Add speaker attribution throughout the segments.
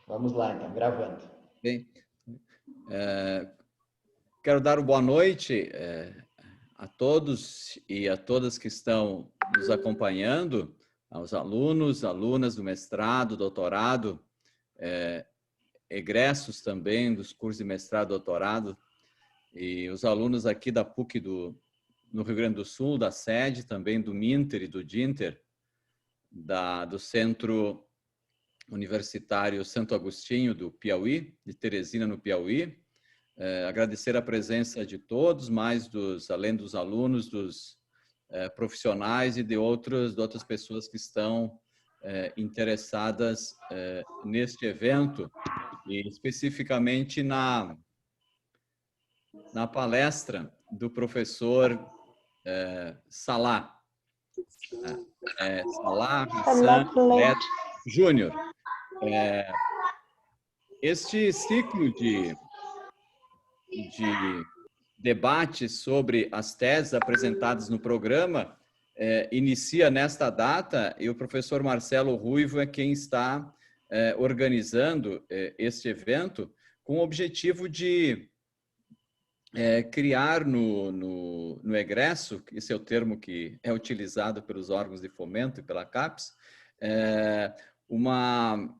Speaker 1: Vamos lá, então, gravando.
Speaker 2: Bem, quero dar uma boa noite a todos e a todas que estão nos acompanhando, aos alunos, alunas do mestrado, doutorado, egressos também dos cursos de mestrado, doutorado, e os alunos aqui da PUC no Rio Grande do Sul, da sede também do Minter e do Dinter, do Centro Universitário Santo Agostinho do Piauí, de Teresina, no Piauí. Agradecer a presença de todos, além dos alunos, dos profissionais e de outras pessoas que estão interessadas neste evento, e especificamente na palestra do professor Salah. Salah Hassan Khaled Júnior. Este ciclo de debate sobre as teses apresentadas no programa inicia nesta data, e o professor Marcelo Ruivo é quem está organizando este evento com o objetivo de criar no egresso, esse é o termo que é utilizado pelos órgãos de fomento e pela CAPES, uma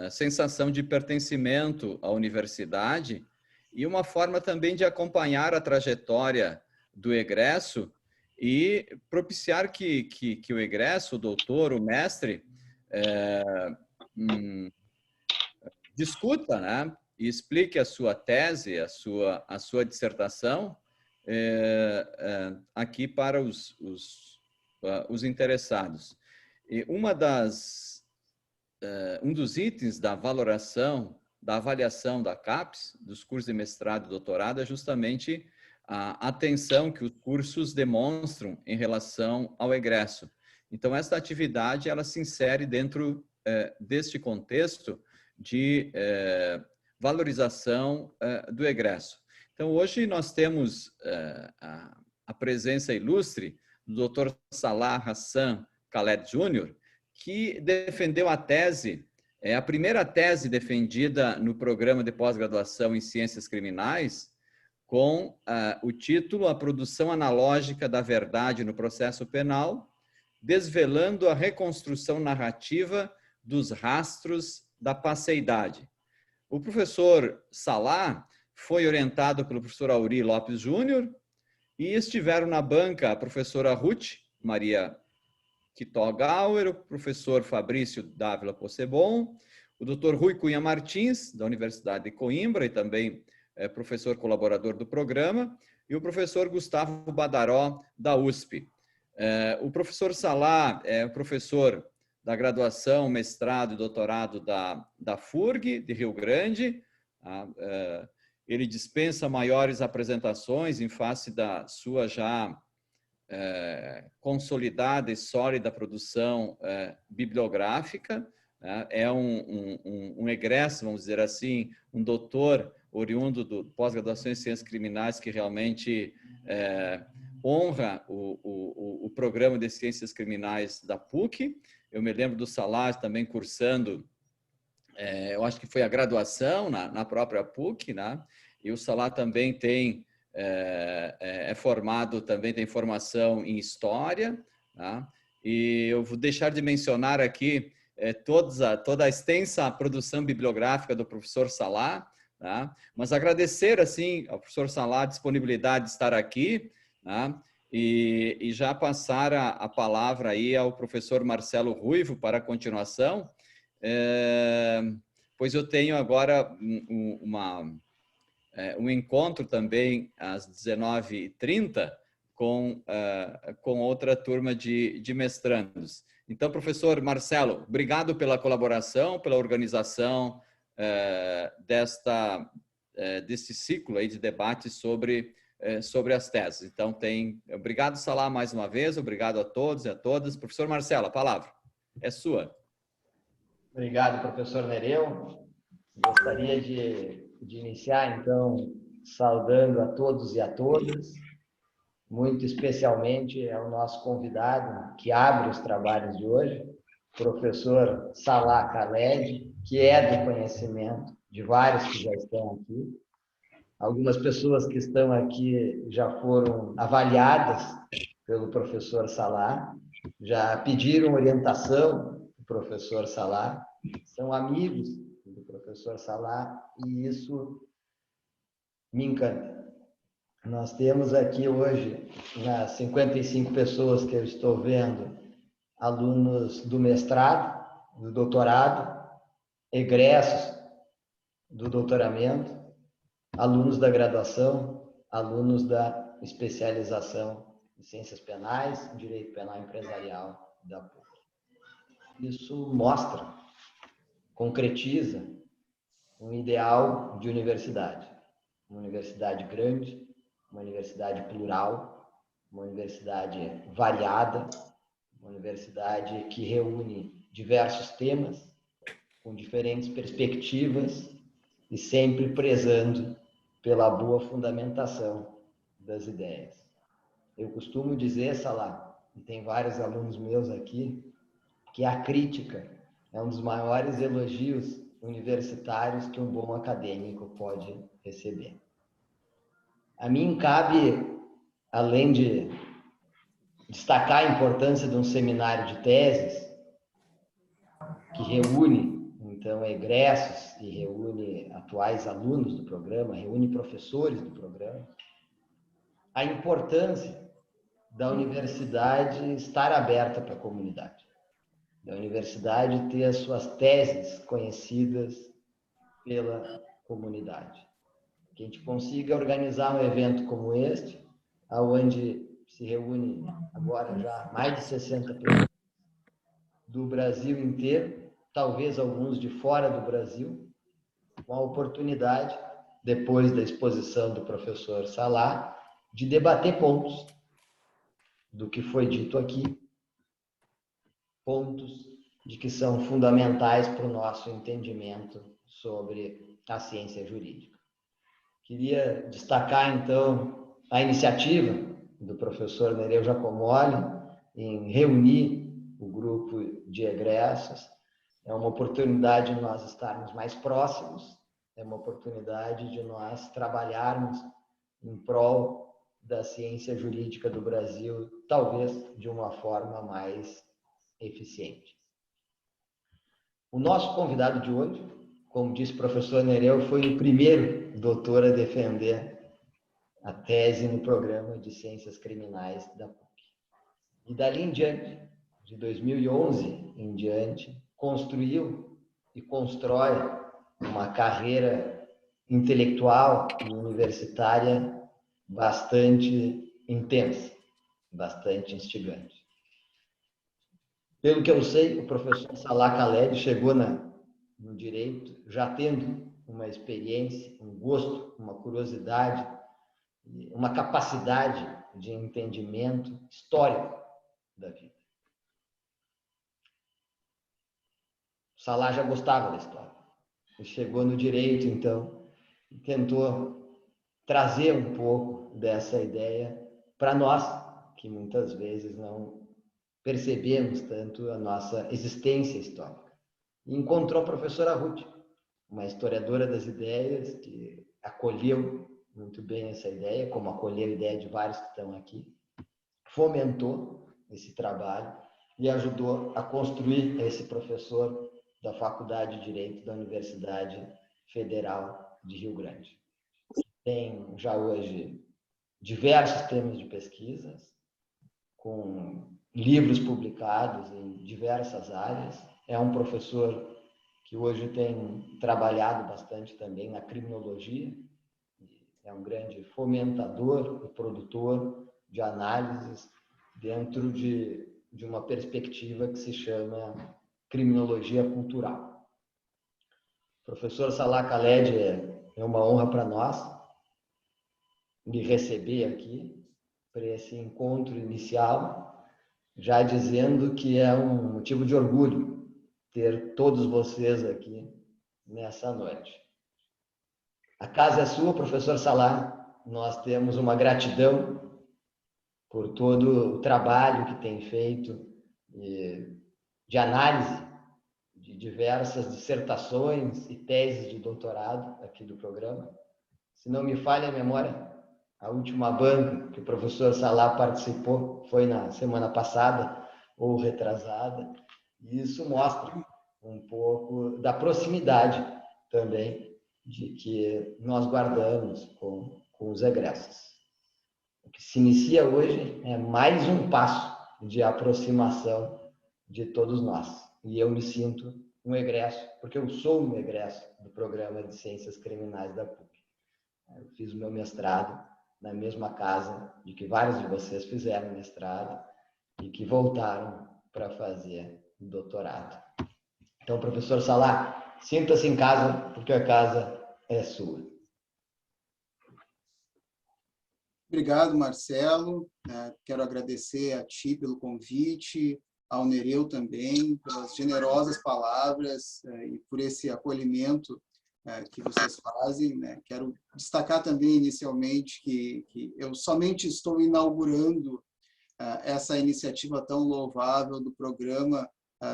Speaker 2: sensação de pertencimento à universidade e uma forma também de acompanhar a trajetória do egresso e propiciar que o egresso, o doutor, o mestre, discuta, né, e explique a sua tese, a sua dissertação aqui para os interessados. E um dos itens da avaliação da CAPES, dos cursos de mestrado e doutorado, é justamente a atenção que os cursos demonstram em relação ao egresso. Então, esta atividade ela se insere dentro deste contexto de valorização do egresso. Então, hoje nós temos a presença ilustre do Dr. Salah Hassan Khaled Júnior, que defendeu a tese, a primeira tese defendida no programa de pós-graduação em Ciências Criminais, com o título A Produção Analógica da Verdade no Processo Penal, desvelando a reconstrução narrativa dos rastros da passeidade. O professor Salah foi orientado pelo professor Auri Lopes Júnior e estiveram na banca a professora Ruth Maria Kitogauer, o professor Fabrício Dávila Possebon, o doutor Rui Cunha Martins, da Universidade de Coimbra, e também professor colaborador do programa, e o professor Gustavo Badaró, da USP. O professor Salah é professor da graduação, mestrado e doutorado da FURG, de Rio Grande. Ele dispensa maiores apresentações em face da sua já consolidada e sólida produção bibliográfica. É um egresso, vamos dizer assim, um doutor oriundo do pós-graduação em Ciências Criminais que realmente honra o programa de Ciências Criminais da PUC. Eu me lembro do Salah também cursando, eu acho que foi a graduação na própria PUC, né? E o Salah também é formado, também tem formação em História, tá? E eu vou deixar de mencionar aqui toda a extensa produção bibliográfica do professor Salah, tá? Mas agradecer assim ao professor Salah a disponibilidade de estar aqui, tá? E já passar a palavra aí ao professor Marcelo Ruivo para a continuação, pois eu tenho agora um encontro também às 19h30 com outra turma de mestrandos. Então, professor Marcelo, obrigado pela colaboração, pela organização deste ciclo aí de debate sobre as teses. Então, obrigado, Salah, mais uma vez, obrigado a todos e a todas. Professor Marcelo, a palavra é sua.
Speaker 1: Obrigado, professor Nereu. Gostaria de iniciar, então, saudando a todos e a todas, muito especialmente ao nosso convidado que abre os trabalhos de hoje, professor Salah Khaled, que é do conhecimento de vários que já estão aqui. Algumas pessoas que estão aqui já foram avaliadas pelo professor Salah, já pediram orientação do professor Salah, são amigos do professor Salah, e isso me encanta. Nós temos aqui hoje, nas 55 pessoas que eu estou vendo, alunos do mestrado, do doutorado, egressos do doutoramento, alunos da graduação, alunos da especialização em ciências penais, direito penal empresarial da PUC. Isso mostra, concretiza um ideal de universidade. Uma universidade grande, uma universidade plural, uma universidade variada, uma universidade que reúne diversos temas, com diferentes perspectivas e sempre prezando pela boa fundamentação das ideias. Eu costumo dizer, Salah, e tem vários alunos meus aqui, que a crítica é um dos maiores elogios universitários que um bom acadêmico pode receber. A mim cabe, além de destacar a importância de um seminário de teses, que reúne, então, egressos e reúne atuais alunos do programa, reúne professores do programa, a importância da universidade estar aberta para a comunidade, da universidade ter as suas teses conhecidas pela comunidade. Que a gente consiga organizar um evento como este, onde se reúne agora já mais de 60 pessoas do Brasil inteiro, talvez alguns de fora do Brasil, com a oportunidade, depois da exposição do professor Salah, de debater pontos do que foi dito aqui, pontos de que são fundamentais para o nosso entendimento sobre a ciência jurídica. Queria destacar, então, a iniciativa do professor Nereu Giacomoli em reunir o grupo de egressos. É uma oportunidade de nós estarmos mais próximos, é uma oportunidade de nós trabalharmos em prol da ciência jurídica do Brasil, talvez de uma forma mais eficiente. O nosso convidado de hoje, como disse o professor Nereu, foi o primeiro doutor a defender a tese no programa de Ciências Criminais da PUC. E dali em diante, de 2011 em diante, construiu e constrói uma carreira intelectual e universitária bastante intensa, bastante instigante. Pelo que eu sei, o professor Salah Khaled chegou no direito já tendo uma experiência, um gosto, uma curiosidade, uma capacidade de entendimento histórico da vida. O Salah já gostava da história. Ele chegou no direito, então, e tentou trazer um pouco dessa ideia para nós, que muitas vezes não percebemos tanto a nossa existência histórica. E encontrou a professora Ruth, uma historiadora das ideias, que acolheu muito bem essa ideia, como acolheu a ideia de vários que estão aqui, fomentou esse trabalho e ajudou a construir esse professor da Faculdade de Direito da Universidade Federal de Rio Grande. Tem já hoje diversos temas de pesquisas, com livros publicados em diversas áreas. É um professor que hoje tem trabalhado bastante também na criminologia, é um grande fomentador e produtor de análises dentro de uma perspectiva que se chama criminologia cultural. O professor Salah Khaled é uma honra para nós me receber aqui para esse encontro inicial, já dizendo que é um motivo de orgulho ter todos vocês aqui nessa noite. A casa é sua, professor Salah. Nós temos uma gratidão por todo o trabalho que tem feito de análise, de diversas dissertações e teses de doutorado aqui do programa. Se não me falha a memória, a última banca que o professor Salá participou foi na semana passada ou retrasada, e isso mostra um pouco da proximidade também de que nós guardamos com os egressos. O que se inicia hoje é mais um passo de aproximação de todos nós. E eu me sinto um egresso, porque eu sou um egresso do programa de Ciências Criminais da PUC. Eu fiz o meu mestrado na mesma casa de que vários de vocês fizeram mestrado e que voltaram para fazer o doutorado. Então, professor Salá, sinta-se em casa, porque a casa é sua.
Speaker 3: Obrigado, Marcelo. Quero agradecer a ti pelo convite, ao Nereu também, pelas generosas palavras e por esse acolhimento que vocês fazem. Quero destacar também, inicialmente, que eu somente estou inaugurando essa iniciativa tão louvável do programa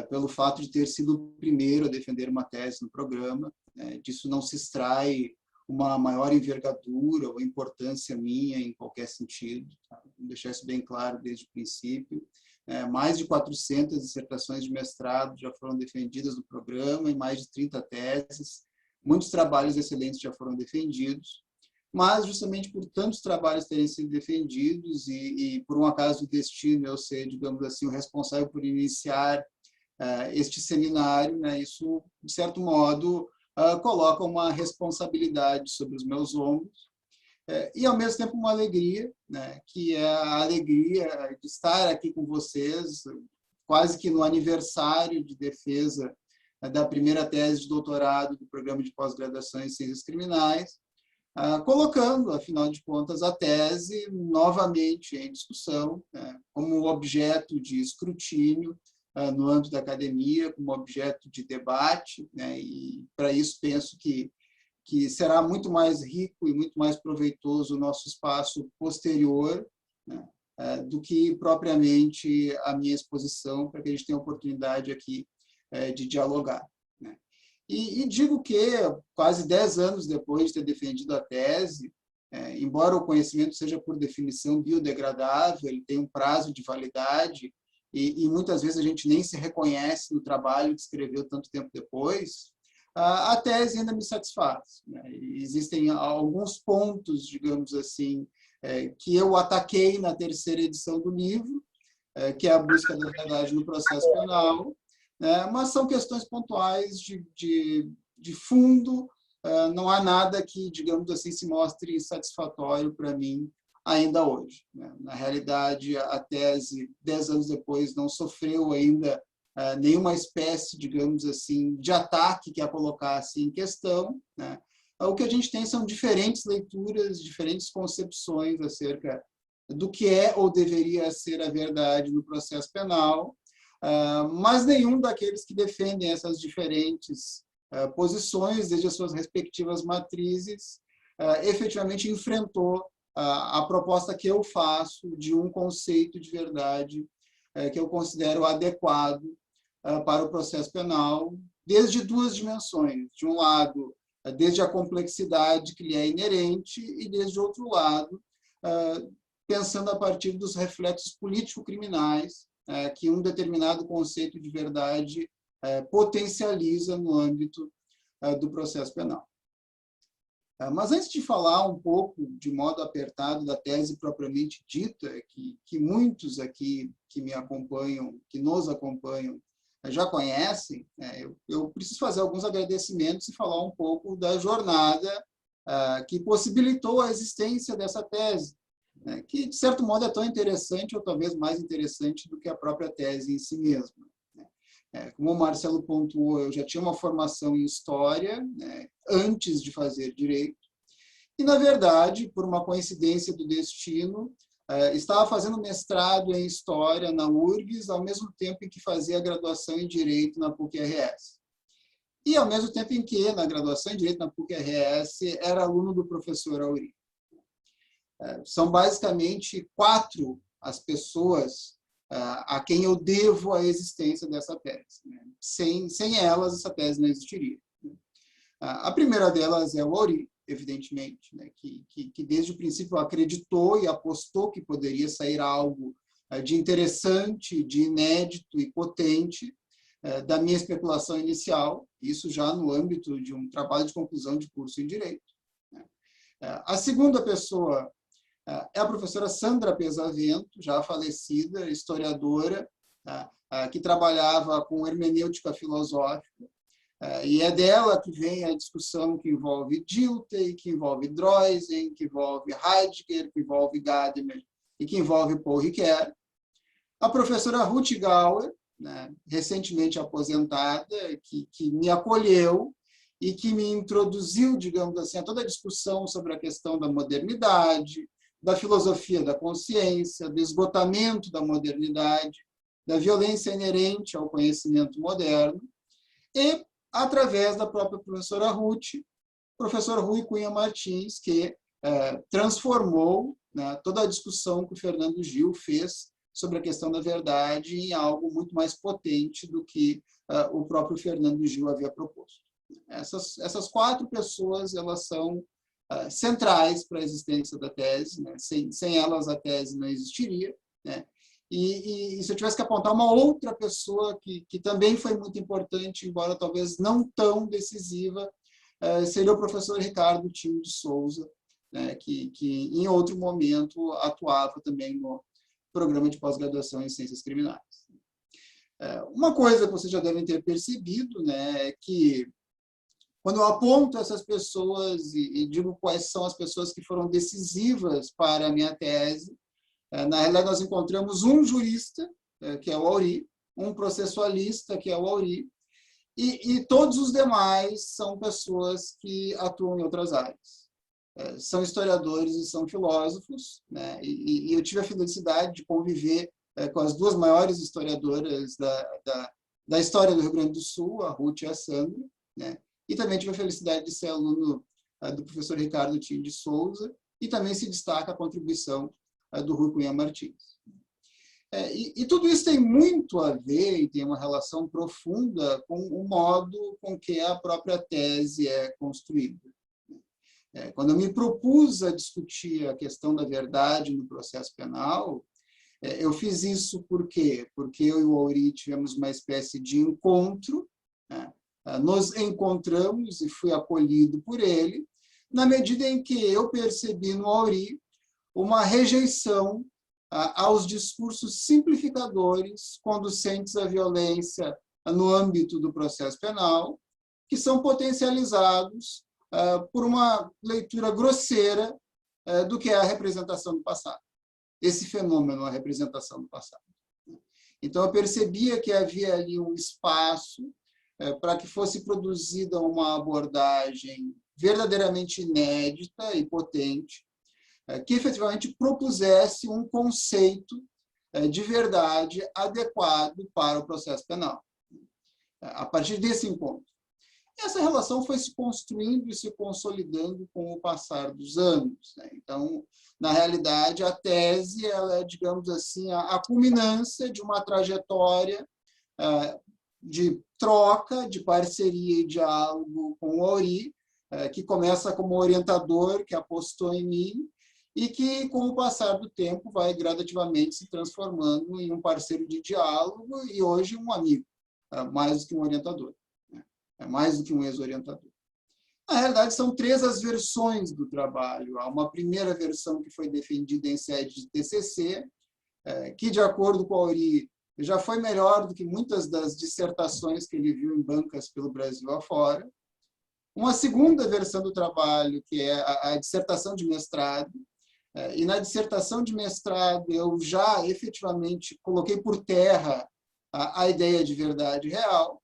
Speaker 3: pelo fato de ter sido o primeiro a defender uma tese no programa. Disso não se extrai uma maior envergadura ou importância minha em qualquer sentido. Vou deixar isso bem claro desde o princípio. Mais de 400 dissertações de mestrado já foram defendidas no programa, e mais de 30 teses. Muitos trabalhos excelentes já foram defendidos, mas justamente por tantos trabalhos terem sido defendidos e por um acaso do destino eu ser, digamos assim, o responsável por iniciar este seminário, isso, de certo modo, coloca uma responsabilidade sobre os meus ombros e, ao mesmo tempo, uma alegria, que é a alegria de estar aqui com vocês, quase que no aniversário de defesa da primeira tese de doutorado do programa de pós-graduação em Ciências Criminais, colocando, afinal de contas, a tese novamente em discussão, como objeto de escrutínio no âmbito da academia, como objeto de debate, e para isso penso que será muito mais rico e muito mais proveitoso o nosso espaço posterior, do que propriamente a minha exposição, para que a gente tenha a oportunidade aqui de dialogar. E digo que, quase 10 anos depois de ter defendido a tese, embora o conhecimento seja, por definição, biodegradável, ele tem um prazo de validade, e muitas vezes a gente nem se reconhece no trabalho que escreveu tanto tempo depois, a tese ainda me satisfaz. Existem alguns pontos, digamos assim, que eu ataquei na terceira edição do livro, que é a busca da verdade no processo penal, mas são questões pontuais de fundo, não há nada que, digamos assim, se mostre satisfatório para mim ainda hoje. Na realidade, a tese, 10 anos depois, não sofreu ainda nenhuma espécie, digamos assim, de ataque que a colocasse em questão. O que a gente tem são diferentes leituras, diferentes concepções acerca do que é ou deveria ser a verdade no processo penal, mas nenhum daqueles que defendem essas diferentes posições, desde as suas respectivas matrizes, efetivamente enfrentou a proposta que eu faço de um conceito de verdade que eu considero adequado para o processo penal, desde duas dimensões. De um lado, desde a complexidade que lhe é inerente, e desde outro lado, pensando a partir dos reflexos político-criminais que um determinado conceito de verdade potencializa no âmbito do processo penal. Mas antes de falar um pouco, de modo apertado, da tese propriamente dita, que muitos aqui que me acompanham, que nos acompanham, já conhecem, eu preciso fazer alguns agradecimentos e falar um pouco da jornada que possibilitou a existência dessa tese, que, de certo modo, é tão interessante, ou talvez mais interessante do que a própria tese em si mesma. Como o Marcelo pontuou, eu já tinha uma formação em História, antes de fazer Direito, e, na verdade, por uma coincidência do destino, estava fazendo mestrado em História na URGS, ao mesmo tempo em que fazia a graduação em Direito na PUC-RS. E, ao mesmo tempo em que, na graduação em Direito na PUC-RS, era aluno do professor Auri. São basicamente 4 as pessoas a quem eu devo a existência dessa tese. Né? Sem elas, essa tese não existiria. A primeira delas é o Aury, evidentemente, né? que desde o princípio acreditou e apostou que poderia sair algo de interessante, de inédito e potente da minha especulação inicial, isso já no âmbito de um trabalho de conclusão de curso em Direito. A segunda pessoa é a professora Sandra Pesavento, já falecida, historiadora, que trabalhava com hermenêutica filosófica, e é dela que vem a discussão que envolve Dilthey, que envolve Droysen, que envolve Heidegger, que envolve Gadamer e que envolve Paul Ricoeur. A professora Ruth Gauer, né, recentemente aposentada, que me acolheu e que me introduziu, digamos assim, a toda a discussão sobre a questão da modernidade, da filosofia da consciência, do esgotamento da modernidade, da violência inerente ao conhecimento moderno, e através da própria professora Ruth, professor Rui Cunha Martins, que transformou, né, toda a discussão que o Fernando Gil fez sobre a questão da verdade em algo muito mais potente do que o próprio Fernando Gil havia proposto. Essas quatro pessoas, elas são centrais para a existência da tese, né? Sem elas a tese não existiria, né? E se eu tivesse que apontar uma outra pessoa que também foi muito importante, embora talvez não tão decisiva, seria o professor Ricardo Tino de Souza, né? que em outro momento atuava também no programa de pós-graduação em Ciências Criminais. Uma coisa que vocês já devem ter percebido, né, é que quando eu aponto essas pessoas e digo quais são as pessoas que foram decisivas para a minha tese, na realidade nós encontramos um jurista, que é o Aury, um processualista, que é o Aury, e todos os demais são pessoas que atuam em outras áreas. São historiadores e são filósofos, né? E eu tive a felicidade de conviver com as duas maiores historiadoras da história do Rio Grande do Sul, a Ruth e a Sandra, né? E também tive a felicidade de ser aluno do professor Ricardo Tino de Souza, e também se destaca a contribuição do Rui Cunha Martins. E tudo isso tem muito a ver e tem uma relação profunda com o modo com que a própria tese é construída. Quando eu me propus a discutir a questão da verdade no processo penal, eu fiz isso por quê? Porque eu e o Aury tivemos uma espécie de encontro, né? Nos encontramos e fui acolhido por ele, na medida em que eu percebi no Aury uma rejeição aos discursos simplificadores conducentes à violência no âmbito do processo penal, que são potencializados por uma leitura grosseira do que é a representação do passado. Esse fenômeno, a representação do passado. Então, eu percebia que havia ali um espaço para que fosse produzida uma abordagem verdadeiramente inédita e potente, que efetivamente propusesse um conceito de verdade adequado para o processo penal. A partir desse encontro. Essa relação foi se construindo e se consolidando com o passar dos anos, né? Então, na realidade, a tese ela é, digamos assim, a culminância de uma trajetória de troca, de parceria e diálogo com o Aury, que começa como orientador, que apostou em mim, e que, com o passar do tempo, vai gradativamente se transformando em um parceiro de diálogo e hoje um amigo, mais do que um orientador. Mais do que um ex-orientador. Na realidade, são três as versões do trabalho. Há uma primeira versão que foi defendida em sede de TCC, que, de acordo com o Aury, já foi melhor do que muitas das dissertações que ele viu em bancas pelo Brasil afora. Uma segunda versão do trabalho, que é a dissertação de mestrado, e na dissertação de mestrado eu já efetivamente coloquei por terra a ideia de verdade real,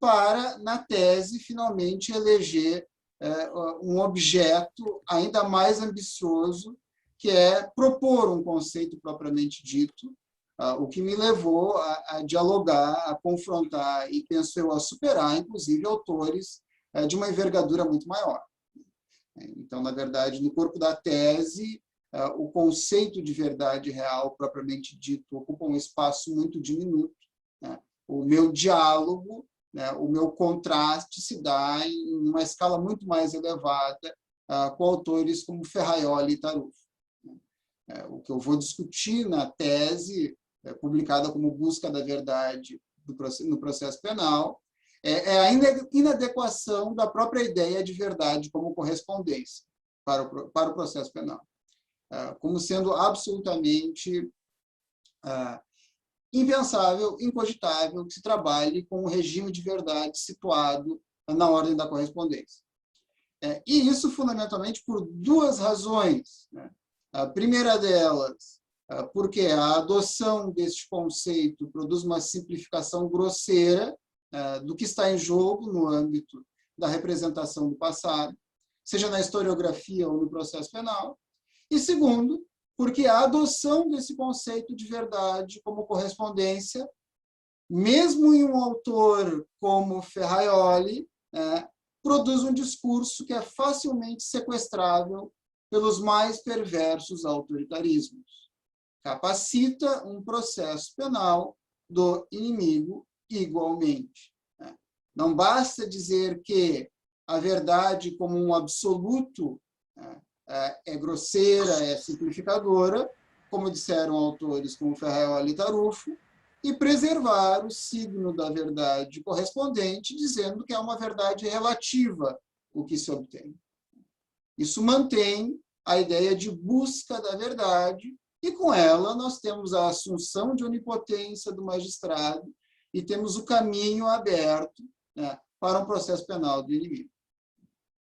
Speaker 3: para, na tese, finalmente eleger um objeto ainda mais ambicioso, que é propor um conceito propriamente dito, o que me levou a dialogar, a confrontar e, penso eu, a superar, inclusive, autores de uma envergadura muito maior. Então, na verdade, no corpo da tese, o conceito de verdade real, propriamente dito, ocupa um espaço muito diminuto, né? O meu diálogo, né, o meu contraste se dá em uma escala muito mais elevada com autores como Ferraioli e Tarufo. O que eu vou discutir na tese, publicada como Busca da Verdade no Processo Penal, é a inadequação da própria ideia de verdade como correspondência para o processo penal, como sendo absolutamente impensável, incogitável que se trabalhe com um regime de verdade situado na ordem da correspondência. E isso, fundamentalmente, por duas razões, né? A primeira delas, porque a adoção deste conceito produz uma simplificação grosseira do que está em jogo no âmbito da representação do passado, seja na historiografia ou no processo penal. E segundo, porque a adoção desse conceito de verdade como correspondência, mesmo em um autor como Ferraioli, produz um discurso que é facilmente sequestrável pelos mais perversos autoritarismos. Capacita um processo penal do inimigo igualmente. Não basta dizer que a verdade como um absoluto é grosseira, é simplificadora, como disseram autores como Ferraioli e Tarufo, e preservar o signo da verdade correspondente, dizendo que é uma verdade relativa o que se obtém. Isso mantém a ideia de busca da verdade, e com ela nós temos a assunção de onipotência do magistrado e temos o caminho aberto, né, para um processo penal do inimigo.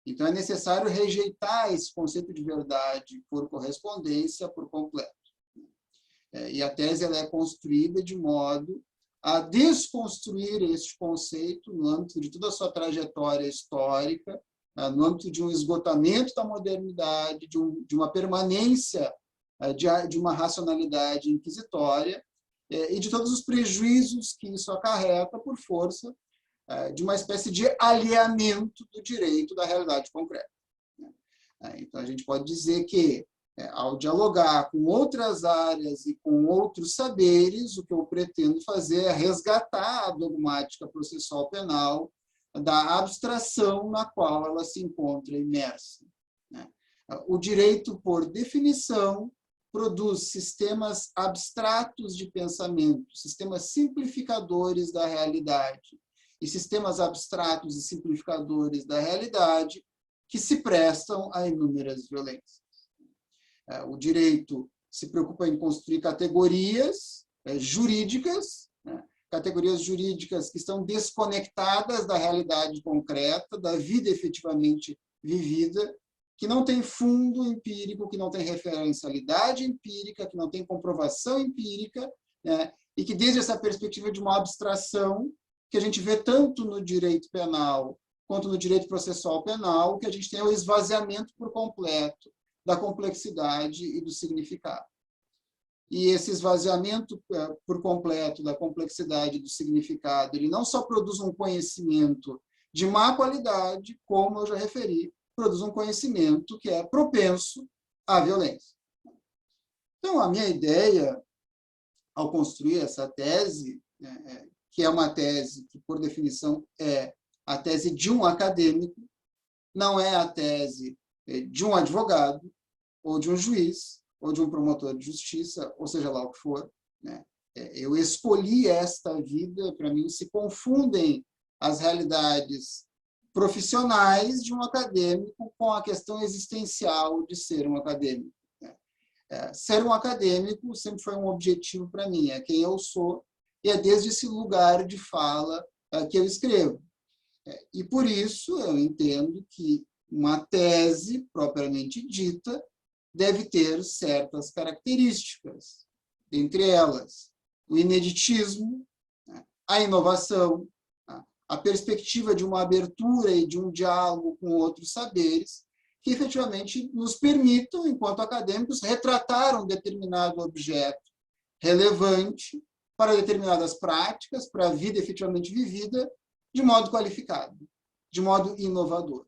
Speaker 3: Então, é necessário rejeitar esse conceito de verdade por correspondência por completo. E a tese ela é construída de modo a desconstruir este conceito no âmbito de toda a sua trajetória histórica, no âmbito de um esgotamento da modernidade, de uma permanência de uma racionalidade inquisitória e de todos os prejuízos que isso acarreta por força de uma espécie de alheamento do direito da realidade concreta. Então, a gente pode dizer que, ao dialogar com outras áreas e com outros saberes, o que eu pretendo fazer é resgatar a dogmática processual penal da abstração na qual ela se encontra imersa. O direito, por definição, produz sistemas abstratos de pensamento, sistemas simplificadores da realidade, e sistemas abstratos e simplificadores da realidade que se prestam a inúmeras violências. O direito se preocupa em construir categorias jurídicas, categorias jurídicas que estão desconectadas da realidade concreta, da vida efetivamente vivida, que não tem fundo empírico, que não tem referencialidade empírica, que não tem comprovação empírica, e que, desde essa perspectiva de uma abstração, que a gente vê tanto no direito penal quanto no direito processual penal, que a gente tem o esvaziamento por completo da complexidade e do significado. E esse esvaziamento por completo da complexidade e do significado, ele não só produz um conhecimento de má qualidade, como eu já referi, produz um conhecimento que é propenso à violência. Então, a minha ideia, ao construir essa tese, que é uma tese que, por definição, é a tese de um acadêmico, não é a tese de um advogado, ou de um juiz, ou de um promotor de justiça, ou seja lá o que for. Eu escolhi esta vida, para mim, se confundem as realidades profissionais de um acadêmico com a questão existencial de ser um acadêmico. Ser um acadêmico sempre foi um objetivo para mim, é quem eu sou, e é desde esse lugar de fala que eu escrevo. E por isso eu entendo que uma tese propriamente dita deve ter certas características, dentre elas o ineditismo, a inovação, a perspectiva de uma abertura e de um diálogo com outros saberes que efetivamente nos permitam, enquanto acadêmicos, retratar um determinado objeto relevante para determinadas práticas, para a vida efetivamente vivida, de modo qualificado, de modo inovador.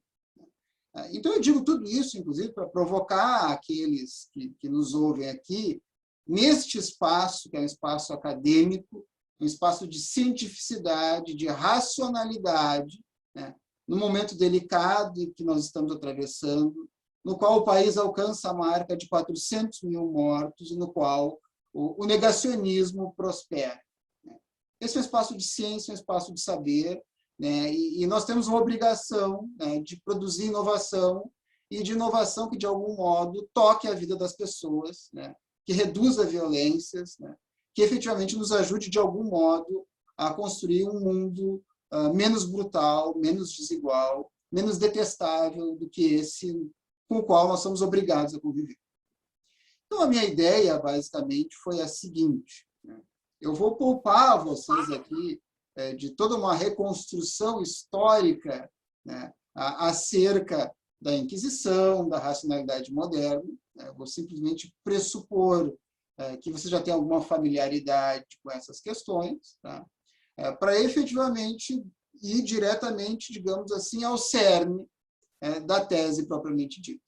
Speaker 3: Então, eu digo tudo isso, inclusive, para provocar aqueles que nos ouvem aqui, neste espaço, que é um espaço acadêmico, um espaço de cientificidade, de racionalidade, né, no momento delicado que nós estamos atravessando, no qual o país alcança a marca de 400 mil mortos e no qual o negacionismo prospera. Esse é um espaço de ciência, um espaço de saber, né, e nós temos uma obrigação, né, de produzir inovação, e de inovação que, de algum modo, toque a vida das pessoas, né, que reduza violências, né, que efetivamente nos ajude, de algum modo, a construir um mundo menos brutal, menos desigual, menos detestável do que esse com o qual nós somos obrigados a conviver. Então, a minha ideia, basicamente, foi a seguinte, né? Eu vou poupar vocês aqui de toda uma reconstrução histórica, né, acerca da Inquisição, da racionalidade moderna. Eu vou simplesmente pressupor que você já tem alguma familiaridade com essas questões, tá? Para efetivamente ir diretamente, digamos assim, ao cerne da tese propriamente dita.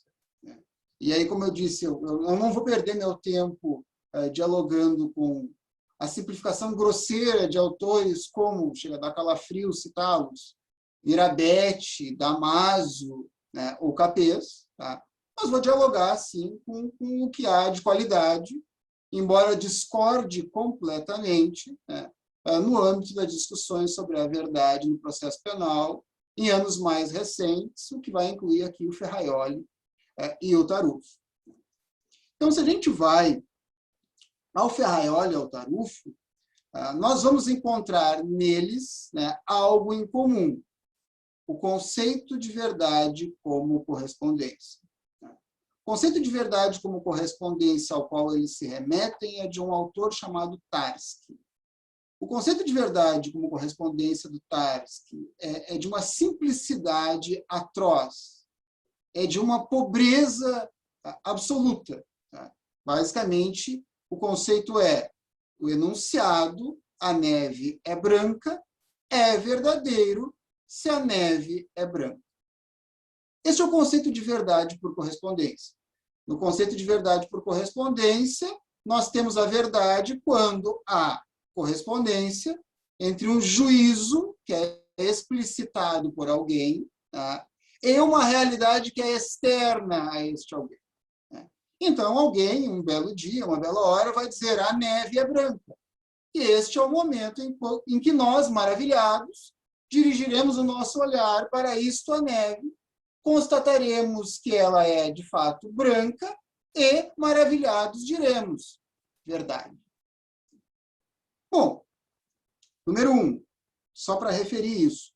Speaker 3: E aí, como eu disse, eu não vou perder meu tempo dialogando com a simplificação grosseira de autores como, chega a dar calafrio citá-los, Mirabete, Damasio, né, ou Capês, tá? Mas vou dialogar, sim, com o que há de qualidade, embora discorde completamente, né, no âmbito das discussões sobre a verdade no processo penal, em anos mais recentes, o que vai incluir aqui o Ferraioli e o Tarufo. Então, se a gente vai ao Ferraioli e ao Tarufo, nós vamos encontrar neles, né, algo em comum, o conceito de verdade como correspondência. O conceito de verdade como correspondência ao qual eles se remetem é de um autor chamado Tarski. O conceito de verdade como correspondência do Tarski é de uma simplicidade atroz, é de uma pobreza absoluta. Tá? Basicamente, o conceito é o enunciado, a neve é branca, é verdadeiro se a neve é branca. Esse é o conceito de verdade por correspondência. No conceito de verdade por correspondência, nós temos a verdade quando há correspondência entre um juízo, que é explicitado por alguém, tá? E uma realidade que é externa a este alguém. Né? Então, alguém, um belo dia, uma bela hora, vai dizer a neve é branca. E este é o momento em que nós, maravilhados, dirigiremos o nosso olhar para isto, a neve, constataremos que ela é, de fato, branca e, maravilhados, diremos verdade. Bom, número 1, só para referir isso.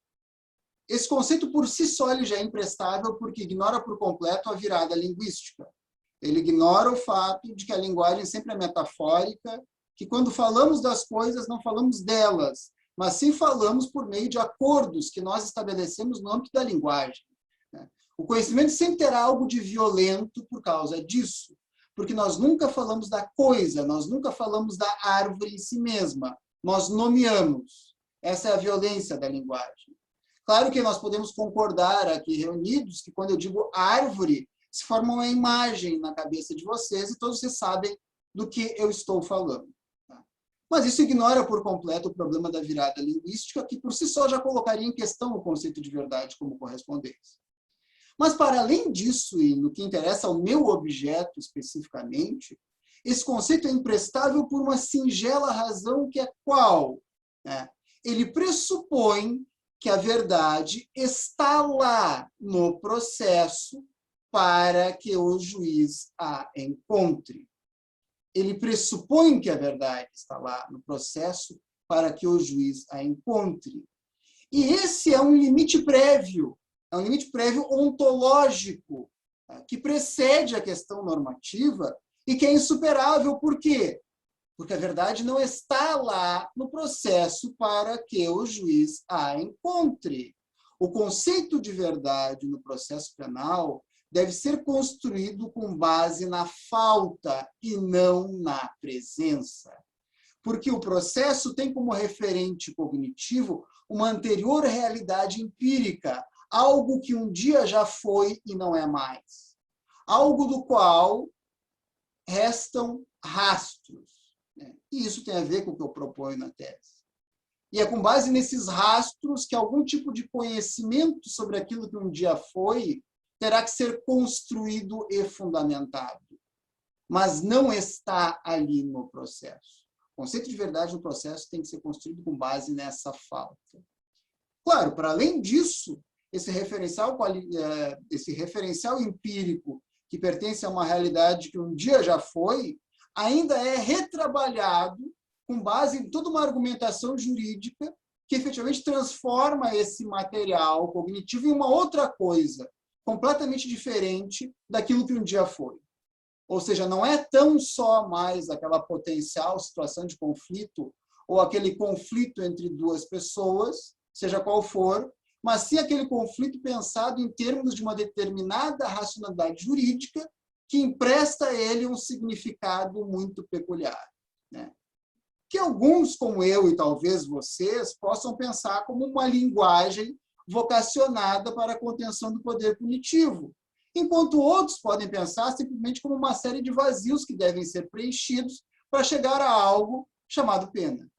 Speaker 3: Esse conceito, por si só, ele já é imprestável porque ignora por completo a virada linguística. Ele ignora o fato de que a linguagem sempre é metafórica, que quando falamos das coisas, não falamos delas, mas sim falamos por meio de acordos que nós estabelecemos no âmbito da linguagem. O conhecimento sempre terá algo de violento por causa disso, porque nós nunca falamos da coisa, nós nunca falamos da árvore em si mesma, nós nomeamos. Essa é a violência da linguagem. Claro que nós podemos concordar aqui reunidos que quando eu digo árvore, se forma uma imagem na cabeça de vocês e todos vocês sabem do que eu estou falando. Mas isso ignora por completo o problema da virada linguística, que por si só já colocaria em questão o conceito de verdade como correspondência. Mas, para além disso, e no que interessa ao meu objeto especificamente, esse conceito é imprestável por uma singela razão que é qual? Ele pressupõe que a verdade está lá no processo para que o juiz a encontre. Ele pressupõe que a verdade está lá no processo para que o juiz a encontre. E esse é um limite prévio, ontológico, que precede a questão normativa e que é insuperável. Por quê? Porque a verdade não está lá no processo para que o juiz a encontre. O conceito de verdade no processo penal deve ser construído com base na falta e não na presença. Porque o processo tem como referente cognitivo uma anterior realidade empírica, algo que um dia já foi e não é mais. Algo do qual restam rastros. Né? E isso tem a ver com o que eu proponho na tese. E é com base nesses rastros que algum tipo de conhecimento sobre aquilo que um dia foi terá que ser construído e fundamentado. Mas não está ali no processo. O conceito de verdade no processo tem que ser construído com base nessa falta. Claro, para além disso, esse referencial empírico que pertence a uma realidade que um dia já foi, ainda é retrabalhado com base em toda uma argumentação jurídica que efetivamente transforma esse material cognitivo em uma outra coisa, completamente diferente daquilo que um dia foi. Ou seja, não é tão só mais aquela potencial situação de conflito ou aquele conflito entre duas pessoas, seja qual for, mas sim aquele conflito pensado em termos de uma determinada racionalidade jurídica que empresta a ele um significado muito peculiar. Né? Que alguns, como eu e talvez vocês, possam pensar como uma linguagem vocacionada para a contenção do poder punitivo, enquanto outros podem pensar simplesmente como uma série de vazios que devem ser preenchidos para chegar a algo chamado pena.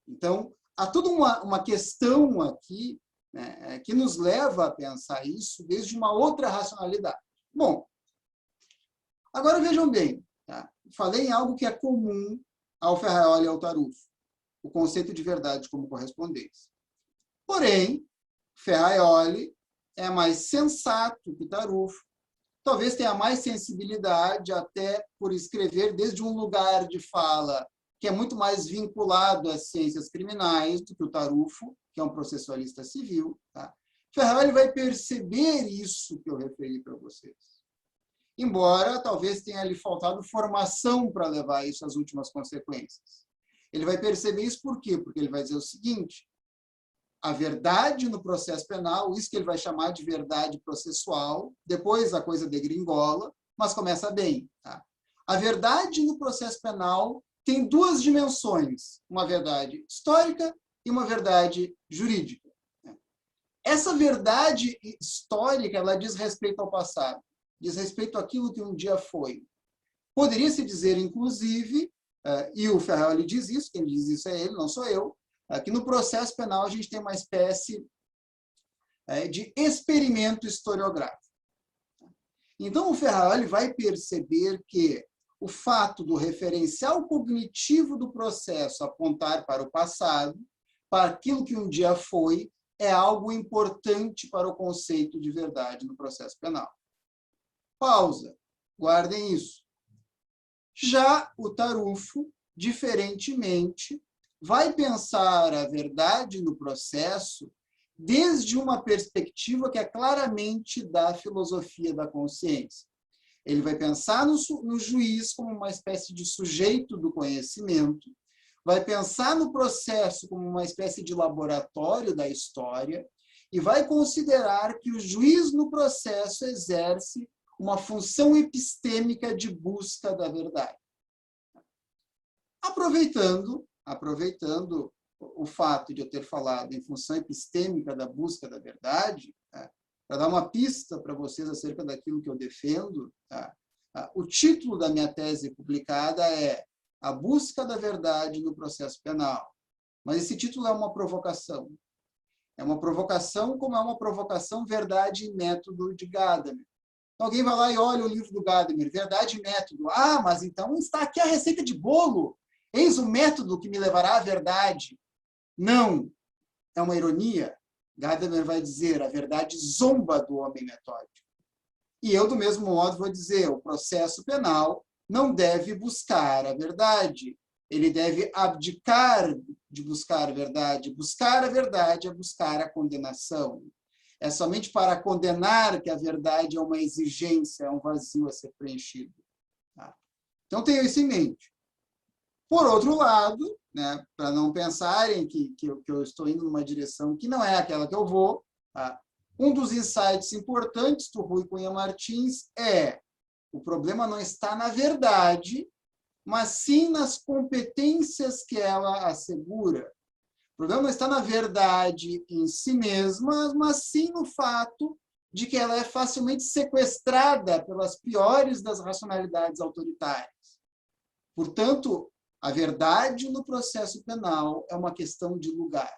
Speaker 3: Então, há toda uma questão aqui, né, que nos leva a pensar isso desde uma outra racionalidade. Bom, agora vejam bem, tá? Falei em algo que é comum ao Ferraioli e ao Tarufo, o conceito de verdade como correspondência. Porém, Ferraioli é mais sensato que Tarufo, talvez tenha mais sensibilidade até por escrever desde um lugar de fala que é muito mais vinculado às ciências criminais do que o Tarufo, que é um processualista civil. Tá? Ferraioli vai perceber isso que eu referi para vocês. Embora talvez tenha lhe faltado formação para levar isso às últimas consequências. Ele vai perceber isso por quê? Porque ele vai dizer o seguinte: a verdade no processo penal, isso que ele vai chamar de verdade processual, depois a coisa degringola, mas começa bem. Tá? A verdade no processo penal tem duas dimensões, uma verdade histórica e uma verdade jurídica. Essa verdade histórica, ela diz respeito ao passado, diz respeito àquilo que um dia foi. Poderia-se dizer, inclusive, e o Ferraioli diz isso, quem diz isso é ele, não sou eu, que no processo penal a gente tem uma espécie de experimento historiográfico. Então, o Ferraioli vai perceber que o fato do referencial cognitivo do processo apontar para o passado, para aquilo que um dia foi, é algo importante para o conceito de verdade no processo penal. Pausa. Guardem isso. Já o Tarufo, diferentemente, vai pensar a verdade no processo desde uma perspectiva que é claramente da filosofia da consciência. Ele vai pensar no juiz como uma espécie de sujeito do conhecimento, vai pensar no processo como uma espécie de laboratório da história e vai considerar que o juiz no processo exerce uma função epistêmica de busca da verdade. Aproveitando o fato de eu ter falado em função epistêmica da busca da verdade, para dar uma pista para vocês acerca daquilo que eu defendo, o título da minha tese publicada é A Busca da Verdade no Processo Penal. Mas esse título é uma provocação. É uma provocação como é uma provocação Verdade e Método de Gadamer. Então, alguém vai lá e olha o livro do Gadamer, Verdade e Método. Ah, mas então está aqui a receita de bolo. Eis o método que me levará à verdade. Não. É uma ironia. Gadamer vai dizer, a verdade zomba do homem metódico. E eu, do mesmo modo, vou dizer, o processo penal não deve buscar a verdade. Ele deve abdicar de buscar a verdade. Buscar a verdade é buscar a condenação. É somente para condenar que a verdade é uma exigência, é um vazio a ser preenchido. Tá? Então, tenham isso em mente. Por outro lado, né, para não pensarem que eu estou indo numa direção que não é aquela que eu vou, tá? Um dos insights importantes do Rui Cunha Martins é o problema não está na verdade, mas sim nas competências que ela assegura. problema não está na verdade em si mesma, mas sim no fato de que ela é facilmente sequestrada pelas piores das racionalidades autoritárias. Portanto, a verdade no processo penal é uma questão de lugar.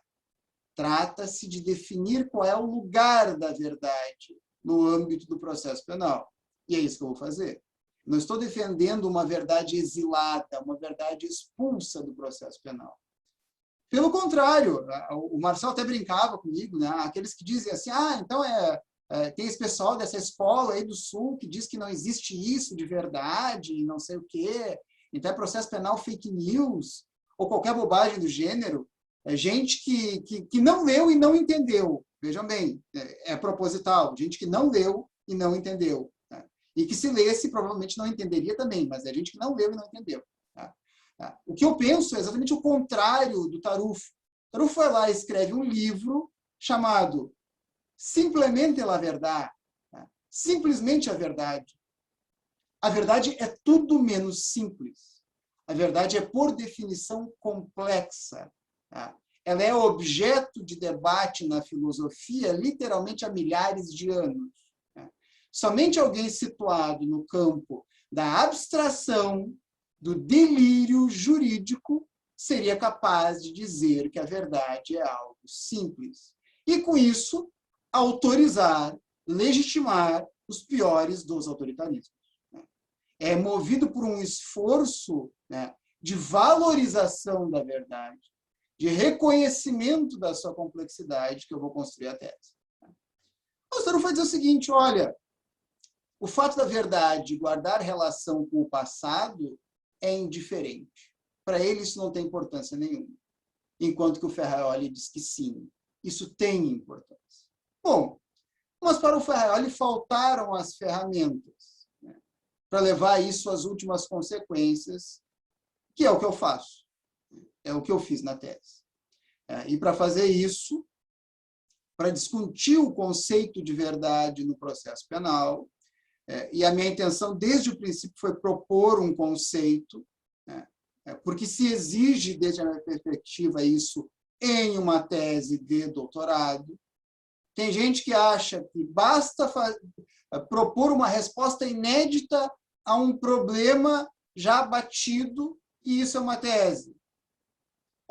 Speaker 3: Trata-se de definir qual é o lugar da verdade no âmbito do processo penal. E é isso que eu vou fazer. Não estou defendendo uma verdade exilada, uma verdade expulsa do processo penal. Pelo contrário, o Marcelo até brincava comigo, né? Aqueles que dizem assim, então tem esse pessoal dessa escola aí do Sul que diz que não existe isso de verdade, não sei o quê, então é processo penal fake news, ou qualquer bobagem do gênero. É gente que não leu e não entendeu. Vejam bem, é proposital. Gente que não leu e não entendeu. Tá? E que se lesse, provavelmente não entenderia também, mas é gente que não leu e não entendeu. Tá? Tá? O que eu penso é exatamente o contrário do Tarufo. O Tarufo vai lá e escreve um livro chamado Simplesmente la Verdade. Tá? Simplesmente a verdade. A verdade é tudo menos simples. A verdade é, por definição, complexa. Tá? Ela é objeto de debate na filosofia literalmente há milhares de anos. Tá? Somente alguém situado no campo da abstração, do delírio jurídico, seria capaz de dizer que a verdade é algo simples. E, com isso, autorizar, legitimar os piores dos autoritarismos. É movido por um esforço, né, de valorização da verdade, de reconhecimento da sua complexidade, que eu vou construir a tese. O Tarufo vai dizer o seguinte, olha, o fato da verdade guardar relação com o passado é indiferente. Para ele isso não tem importância nenhuma. Enquanto que o Ferraioli diz que sim, isso tem importância. Bom, mas para o Ferraioli faltaram as ferramentas, né, para levar isso às últimas consequências, que é o que eu faço. É o que eu fiz na tese. E para fazer isso, para discutir o conceito de verdade no processo penal, e a minha intenção desde o princípio foi propor um conceito, né, porque se exige, desde a minha perspectiva, isso em uma tese de doutorado. Tem gente que acha que basta propor uma resposta inédita a um problema já batido, e isso é uma tese.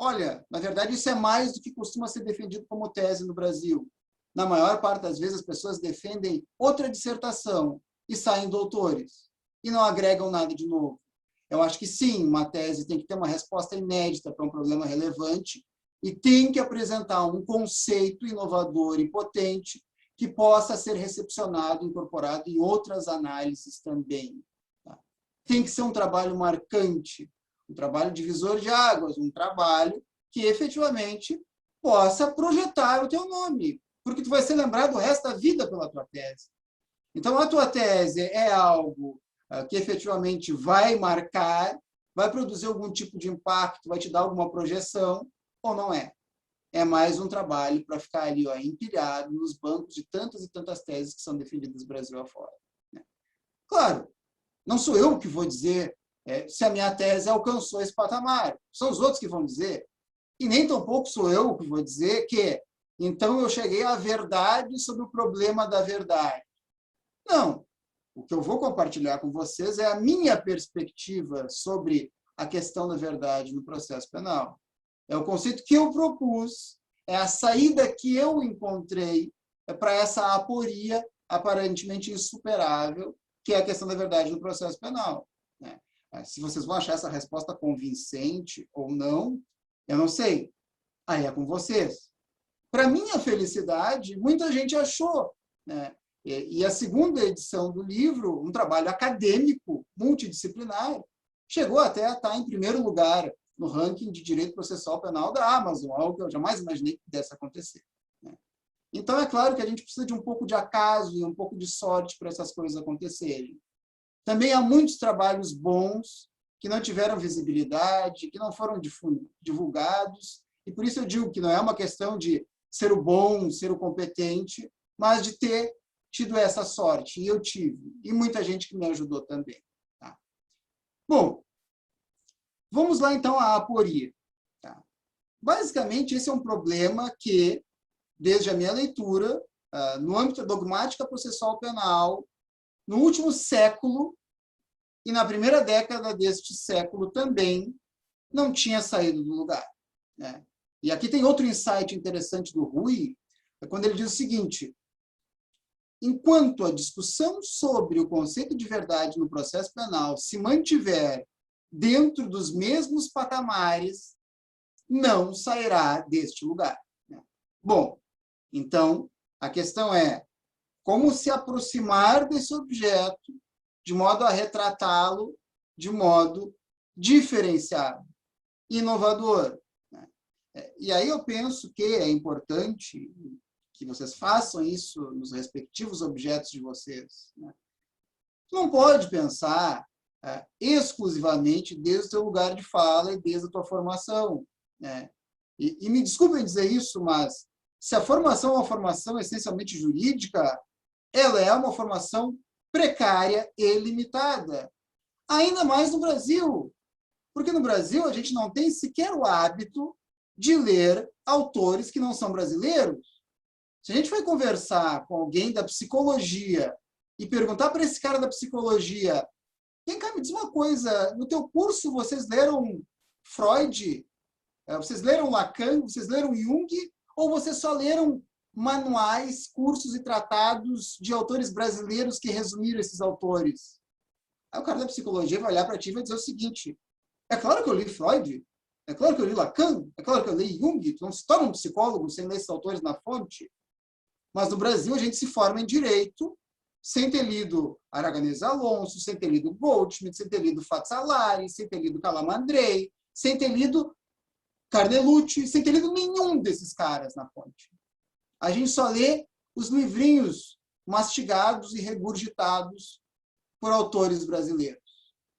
Speaker 3: Olha, na verdade, isso é mais do que costuma ser defendido como tese no Brasil. Na maior parte das vezes, as pessoas defendem outra dissertação e saem doutores, e não agregam nada de novo. Eu acho que sim, uma tese tem que ter uma resposta inédita para um problema relevante e tem que apresentar um conceito inovador e potente que possa ser recepcionado, incorporado em outras análises também. Tá? Tem que ser um trabalho marcante, um trabalho divisor de águas, um trabalho que efetivamente possa projetar o teu nome, porque tu vai ser lembrado o resto da vida pela tua tese. Então, a tua tese é algo que efetivamente vai marcar, vai produzir algum tipo de impacto, vai te dar alguma projeção, ou não é? É mais um trabalho para ficar ali, empilhado nos bancos de tantas e tantas teses que são defendidas no Brasil afora. Né? Claro, não sou eu que vou dizer se a minha tese alcançou esse patamar. São os outros que vão dizer. E nem tampouco sou eu que vou dizer que, então, eu cheguei à verdade sobre o problema da verdade. Não. O que eu vou compartilhar com vocês é a minha perspectiva sobre a questão da verdade no processo penal. É o conceito que eu propus, é a saída que eu encontrei para essa aporia aparentemente insuperável, que é a questão da verdade no processo penal. Né? Se vocês vão achar essa resposta convincente ou não, eu não sei. Aí é com vocês. Para minha felicidade, muita gente achou. Né? E a segunda edição do livro, um trabalho acadêmico, multidisciplinar, chegou até a estar em primeiro lugar no ranking de direito processual penal da Amazon, algo que eu jamais imaginei que pudesse acontecer. Né? Então, é claro que a gente precisa de um pouco de acaso e um pouco de sorte para essas coisas acontecerem. Também há muitos trabalhos bons que não tiveram visibilidade, que não foram divulgados, e por isso eu digo que não é uma questão de ser o bom, ser o competente, mas de ter tido essa sorte, e eu tive, e muita gente que me ajudou também. Tá? Bom, vamos lá então à aporia. Tá? basicamente, esse é um problema que, desde a minha leitura, no âmbito da dogmática processual penal, no último século e na primeira década deste século também, não tinha saído do lugar, né? E aqui tem outro insight interessante do Rui, quando ele diz o seguinte: enquanto a discussão sobre o conceito de verdade no processo penal se mantiver dentro dos mesmos patamares, não sairá deste lugar, né? Bom, então, a questão é como se aproximar desse objeto de modo a retratá-lo de modo diferenciado, inovador, né? E aí eu penso que é importante que vocês façam isso nos respectivos objetos de vocês, né? Não pode pensar exclusivamente desde o teu lugar de fala e desde a tua formação, né? E me desculpem dizer isso, mas se a formação é uma formação essencialmente jurídica, ela é uma formação precária e limitada. Ainda mais no Brasil, porque no Brasil a gente não tem sequer o hábito de ler autores que não são brasileiros. Se a gente vai conversar com alguém da psicologia e perguntar para esse cara da psicologia: vem cá, me diz uma coisa, no teu curso vocês leram Freud? Vocês leram Lacan? Vocês leram Jung? Ou vocês só leram manuais, cursos e tratados de autores brasileiros que resumiram esses autores? Aí o cara da psicologia vai olhar para ti e vai dizer o seguinte: é claro que eu li Freud, é claro que eu li Lacan, é claro que eu li Jung, tu não se torna um psicólogo sem ler esses autores na fonte. Mas no Brasil a gente se forma em direito sem ter lido Aragonés Alonso, sem ter lido Goldschmidt, sem ter lido Fazzalari, sem ter lido Calamandrei, sem ter lido Carnelucci, sem ter lido nenhum desses caras na fonte. A gente só lê os livrinhos mastigados e regurgitados por autores brasileiros.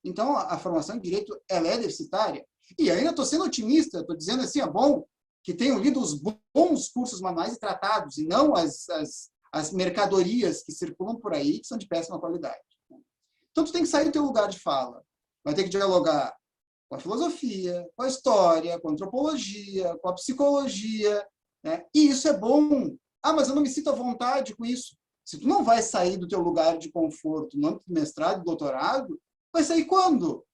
Speaker 3: Então, a formação em direito ela é deficitária. E ainda estou sendo otimista, estou dizendo assim, é bom que tenham lido os bons cursos manuais e tratados, e não as mercadorias que circulam por aí, que são de péssima qualidade. Então, tu tem que sair do teu lugar de fala. Vai ter que dialogar com a filosofia, com a história, com a antropologia, com a psicologia, né? E isso é bom. Ah, mas eu não me sinto à vontade com isso. Se tu não vai sair do teu lugar de conforto no âmbito do mestrado e doutorado, vai sair quando?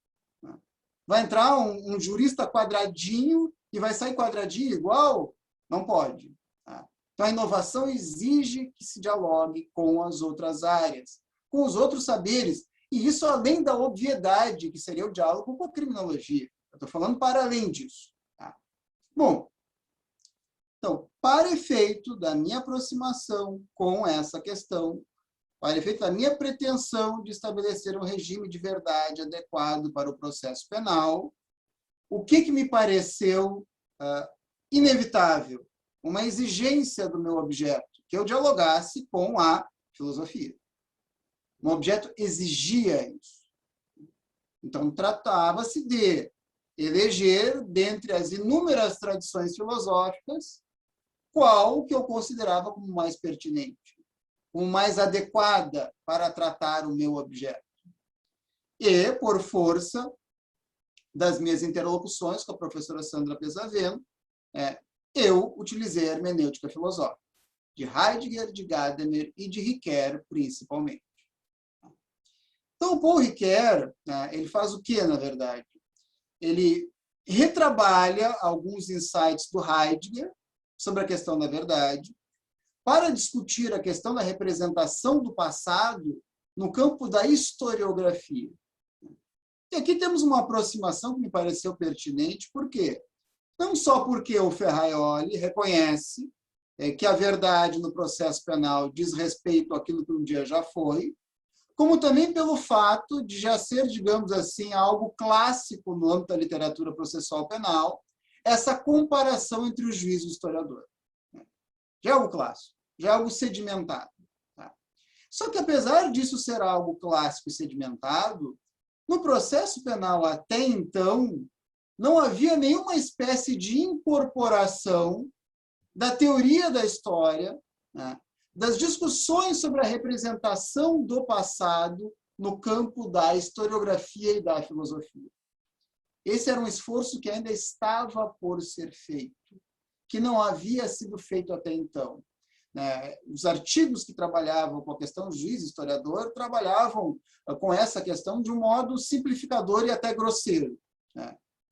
Speaker 3: Vai entrar um jurista quadradinho e vai sair quadradinho igual? Não pode. Então, a inovação exige que se dialogue com as outras áreas, com os outros saberes. E isso além da obviedade, que seria o diálogo com a criminologia. Eu estou falando para além disso. Bom, então, para efeito da minha aproximação com essa questão, para efeito da minha pretensão de estabelecer um regime de verdade adequado para o processo penal, o que me pareceu inevitável? Uma exigência do meu objeto, que eu dialogasse com a filosofia. Um objeto exigia isso. Então, tratava-se de eleger, dentre as inúmeras tradições filosóficas, qual que eu considerava como mais pertinente, como mais adequada para tratar o meu objeto. E, por força das minhas interlocuções com a professora Sandra Pesavento, eu utilizei a hermenêutica filosófica, de Heidegger, de Gadamer e de Ricoeur, principalmente. Então, o Paul Ricoeur, ele faz o quê, na verdade? Ele retrabalha alguns insights do Heidegger sobre a questão da verdade, para discutir a questão da representação do passado no campo da historiografia. E aqui temos uma aproximação que me pareceu pertinente, por quê? Não só porque o Ferraioli reconhece que a verdade no processo penal diz respeito àquilo que um dia já foi, como também pelo fato de já ser, digamos assim, algo clássico no âmbito da literatura processual penal, essa comparação entre o juiz e o historiador. Já é algo clássico, já é algo sedimentado. Só que, apesar disso ser algo clássico e sedimentado, no processo penal até então, não havia nenhuma espécie de incorporação da teoria da história, das discussões sobre a representação do passado no campo da historiografia e da filosofia. Esse era um esforço que ainda estava por ser feito. que não havia sido feito até então. Os artigos que trabalhavam com a questão juiz, historiador, trabalhavam com essa questão de um modo simplificador e até grosseiro,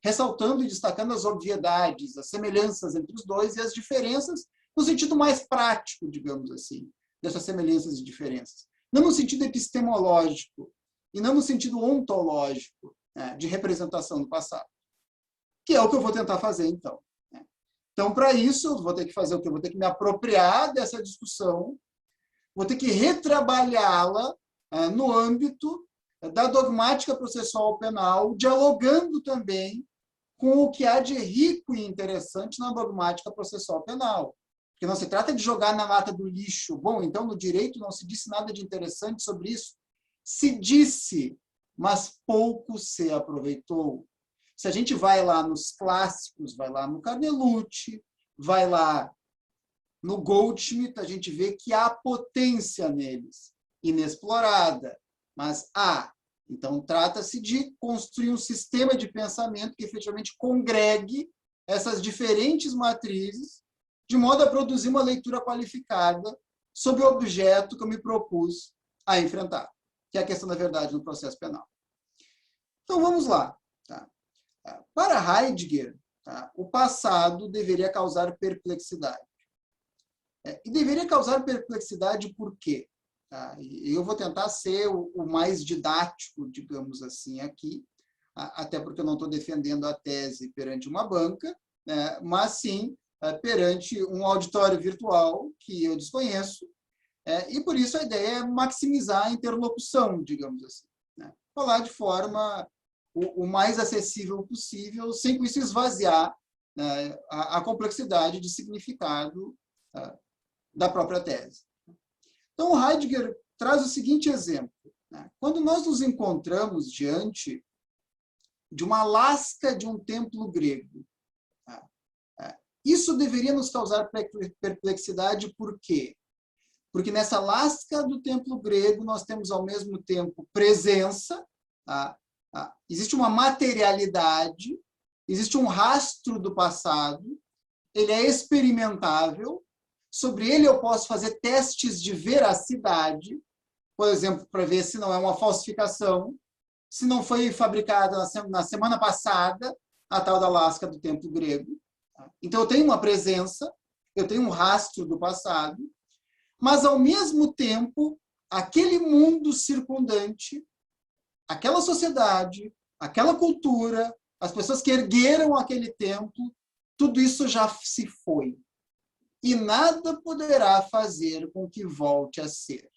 Speaker 3: ressaltando e destacando as obviedades, as semelhanças entre os dois e as diferenças no sentido mais prático, digamos assim, dessas semelhanças e diferenças. Não no sentido epistemológico e não no sentido ontológico, de representação do passado, que é o que eu vou tentar fazer, então. Então, para isso, eu vou ter que fazer o quê? Eu vou ter que me apropriar dessa discussão, vou ter que retrabalhá-la no âmbito da dogmática processual penal, dialogando também com o que há de rico e interessante na dogmática processual penal. Porque não se trata de jogar na lata do lixo. Bom, então, no direito não se disse nada de interessante sobre isso. Se disse, mas pouco se aproveitou. Se a gente vai lá nos clássicos, vai lá no Carnelucci, vai lá no Goldschmidt, a gente vê que há potência neles, inexplorada, mas há. Então, trata-se de construir um sistema de pensamento que efetivamente congregue essas diferentes matrizes, de modo a produzir uma leitura qualificada sobre o objeto que eu me propus a enfrentar, que é a questão da verdade no processo penal. Então, vamos lá. Para Heidegger, o passado deveria causar perplexidade. E deveria causar perplexidade por quê? Eu vou tentar ser o mais didático, digamos assim, aqui, até porque eu não estou defendendo a tese perante uma banca, mas sim perante um auditório virtual que eu desconheço, e por isso a ideia é maximizar a interlocução, digamos assim. Falar de forma o mais acessível possível, sem com isso esvaziar a complexidade de significado da própria tese. Então, Heidegger traz o seguinte exemplo. Quando nós nos encontramos diante de uma lasca de um templo grego, isso deveria nos causar perplexidade, por quê? Porque nessa lasca do templo grego nós temos ao mesmo tempo presença, existe uma materialidade, existe um rastro do passado, ele é experimentável, sobre ele eu posso fazer testes de veracidade, por exemplo, para ver se não é uma falsificação, se não foi fabricada na semana passada, a tal da lasca do templo grego. Então, eu tenho uma presença, eu tenho um rastro do passado, mas, ao mesmo tempo, aquele mundo circundante, aquela sociedade, aquela cultura, as pessoas que ergueram aquele templo, tudo isso já se foi. E nada poderá fazer com que volte a ser.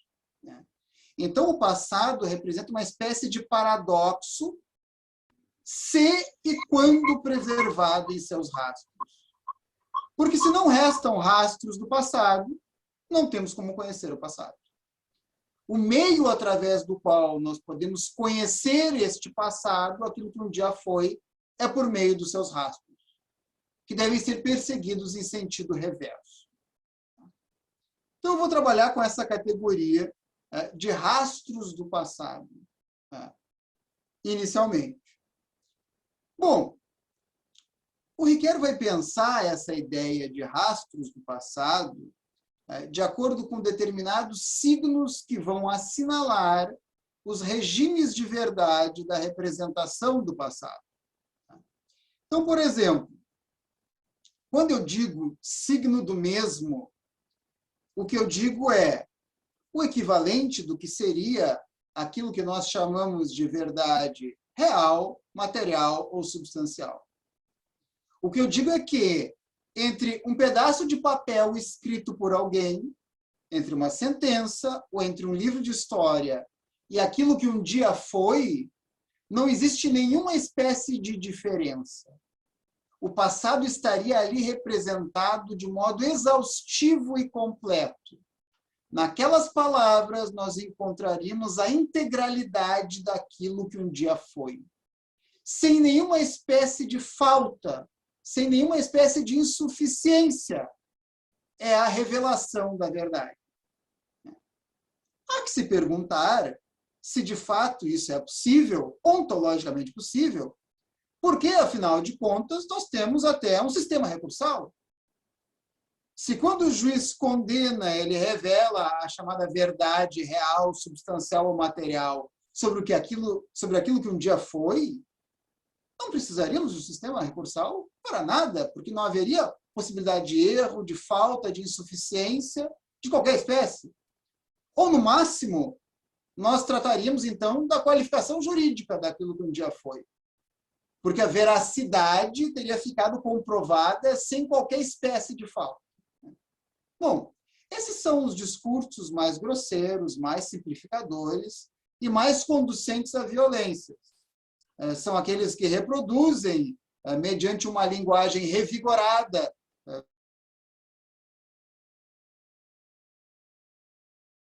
Speaker 3: Então, o passado representa uma espécie de paradoxo, se e quando preservado em seus rastros. Porque se não restam rastros do passado, não temos como conhecer o passado. O meio através do qual nós podemos conhecer este passado, aquilo que um dia foi, é por meio dos seus rastros, que devem ser perseguidos em sentido reverso. Então, eu vou trabalhar com essa categoria de rastros do passado, inicialmente. Bom, o Riquet vai pensar essa ideia de rastros do passado de acordo com determinados signos que vão assinalar os regimes de verdade da representação do passado. Então, por exemplo, quando eu digo signo do mesmo, o que eu digo é o equivalente do que seria aquilo que nós chamamos de verdade real, material ou substancial. O que eu digo é que entre um pedaço de papel escrito por alguém, entre uma sentença ou entre um livro de história e aquilo que um dia foi, não existe nenhuma espécie de diferença. O passado estaria ali representado de modo exaustivo e completo. Naquelas palavras, nós encontraríamos a integralidade daquilo que um dia foi, sem nenhuma espécie de falta, sem nenhuma espécie de insuficiência. É a revelação da verdade. Há que se perguntar se, de fato, isso é possível, ontologicamente possível, porque, afinal de contas, nós temos até um sistema recursal. Se quando o juiz condena, ele revela a chamada verdade real, substancial ou material sobre aquilo que um dia foi, não precisaríamos do sistema recursal para nada, porque não haveria possibilidade de erro, de falta, de insuficiência de qualquer espécie. Ou, no máximo, nós trataríamos, então, da qualificação jurídica daquilo que um dia foi. Porque a veracidade teria ficado comprovada sem qualquer espécie de falta. Bom, esses são os discursos mais grosseiros, mais simplificadores e mais conducentes à violência. São aqueles que reproduzem, mediante uma linguagem revigorada,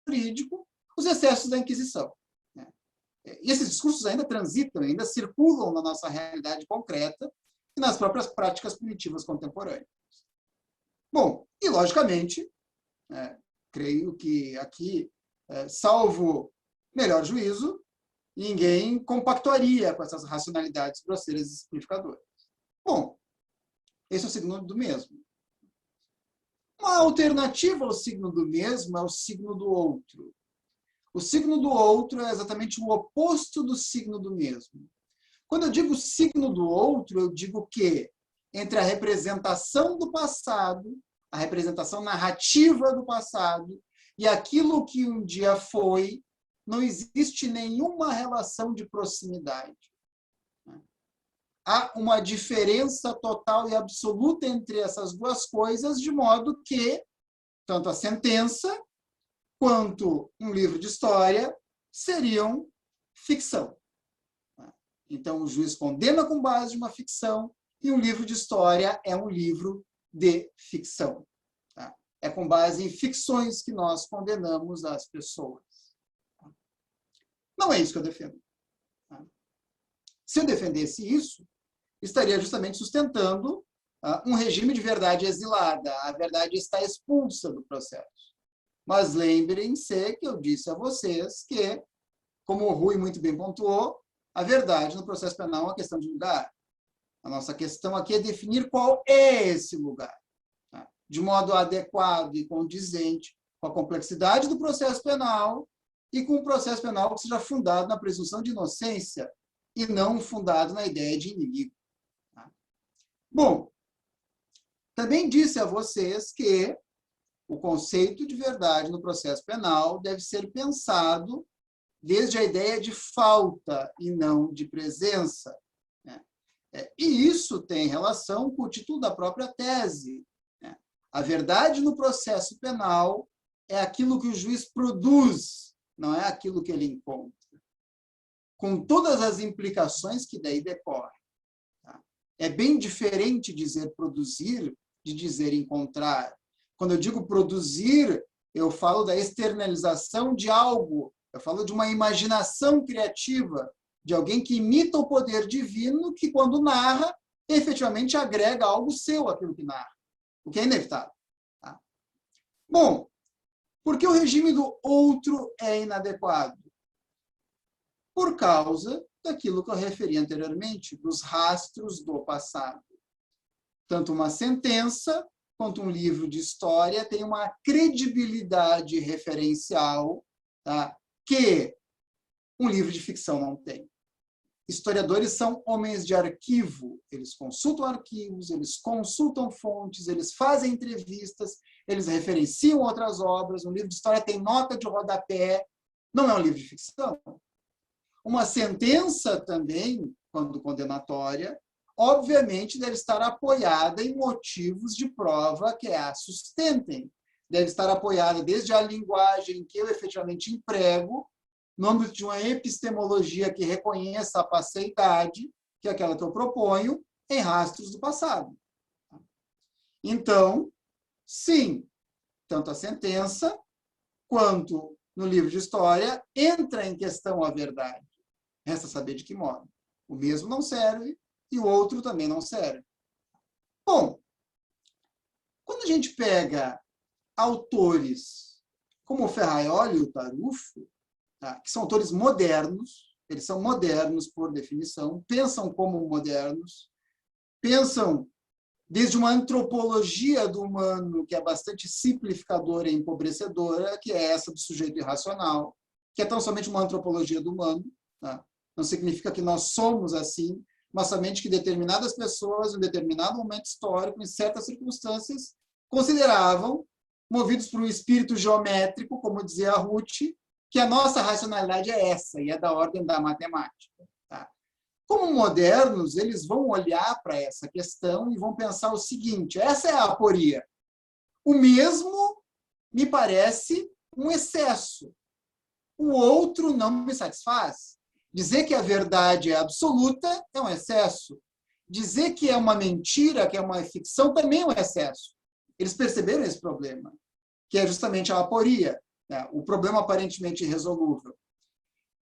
Speaker 3: jurídico, os excessos da Inquisição. E esses discursos ainda transitam, ainda circulam na nossa realidade concreta e nas próprias práticas punitivas contemporâneas. Bom, e logicamente, creio que aqui, salvo melhor juízo, ninguém compactuaria com essas racionalidades grosseiras e simplificadoras. Bom, esse é o signo do mesmo. Uma alternativa ao signo do mesmo é o signo do outro. O signo do outro é exatamente o oposto do signo do mesmo. Quando eu digo signo do outro, eu digo que entre a representação do passado, a representação narrativa do passado e aquilo que um dia foi, não existe nenhuma relação de proximidade. Há uma diferença total e absoluta entre essas duas coisas, de modo que tanto a sentença quanto um livro de história seriam ficção. Então, o juiz condena com base em uma ficção e um livro de história é um livro de ficção. É com base em ficções que nós condenamos as pessoas. Não é isso que eu defendo. Se eu defendesse isso, estaria justamente sustentando um regime de verdade exilada. A verdade está expulsa do processo. Mas lembrem-se que eu disse a vocês que, como o Rui muito bem pontuou, a verdade no processo penal é uma questão de lugar. A nossa questão aqui é definir qual é esse lugar, de modo adequado e condizente com a complexidade do processo penal e com um processo penal que seja fundado na presunção de inocência e não fundado na ideia de inimigo. Bom, também disse a vocês que o conceito de verdade no processo penal deve ser pensado desde a ideia de falta e não de presença. E isso tem relação com o título da própria tese. A verdade no processo penal é aquilo que o juiz produz, não é aquilo que ele encontra, com todas as implicações que daí decorrem. É bem diferente dizer produzir de dizer encontrar. Quando eu digo produzir, eu falo da externalização de algo, eu falo de uma imaginação criativa, de alguém que imita o poder divino, que quando narra, efetivamente agrega algo seu àquilo que narra, o que é inevitável. Bom, por que o regime do outro é inadequado? Por causa daquilo que eu referi anteriormente, dos rastros do passado. Tanto uma sentença quanto um livro de história tem uma credibilidade referencial, que um livro de ficção não tem. Historiadores são homens de arquivo, eles consultam arquivos, eles consultam fontes, eles fazem entrevistas, eles referenciam outras obras. Um livro de história tem nota de rodapé, não é um livro de ficção. Uma sentença também, quando condenatória, obviamente deve estar apoiada em motivos de prova que a sustentem. Deve estar apoiada desde a linguagem que eu efetivamente emprego, no âmbito de uma epistemologia que reconheça a passeidade, que é aquela que eu proponho, em rastros do passado. Então, sim, tanto a sentença quanto no livro de história entra em questão a verdade. Resta saber de que modo. O mesmo não serve e o outro também não serve. Bom, quando a gente pega autores como o Ferraioli e o Tarufo, que são autores modernos, eles são modernos por definição, pensam como modernos, pensam desde uma antropologia do humano, que é bastante simplificadora e empobrecedora, que é essa do sujeito irracional, que é tão somente uma antropologia do humano, tá? Não significa que nós somos assim, mas somente que determinadas pessoas, em um determinado momento histórico, em certas circunstâncias, consideravam, movidos por um espírito geométrico, como dizia a Ruth, que a nossa racionalidade é essa, e é da ordem da matemática. Tá? Como modernos, eles vão olhar para essa questão e vão pensar o seguinte: essa é a aporia. O mesmo me parece um excesso. O outro não me satisfaz. Dizer que a verdade é absoluta é um excesso. Dizer que é uma mentira, que é uma ficção, também é um excesso. Eles perceberam esse problema, que é justamente a aporia, né? O problema aparentemente irresolúvel.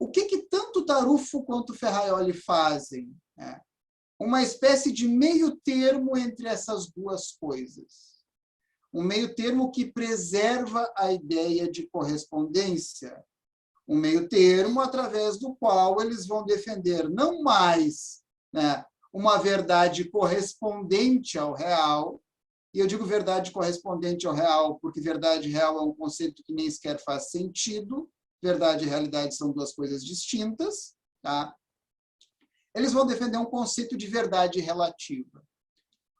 Speaker 3: O que tanto Tarufo quanto Ferraioli fazem? Né? Uma espécie de meio termo entre essas duas coisas. Um meio termo que preserva a ideia de correspondência. Um meio termo através do qual eles vão defender não mais, né, uma verdade correspondente ao real, e eu digo verdade correspondente ao real porque verdade real é um conceito que nem sequer faz sentido, verdade e realidade são duas coisas distintas, tá? Eles vão defender um conceito de verdade relativa.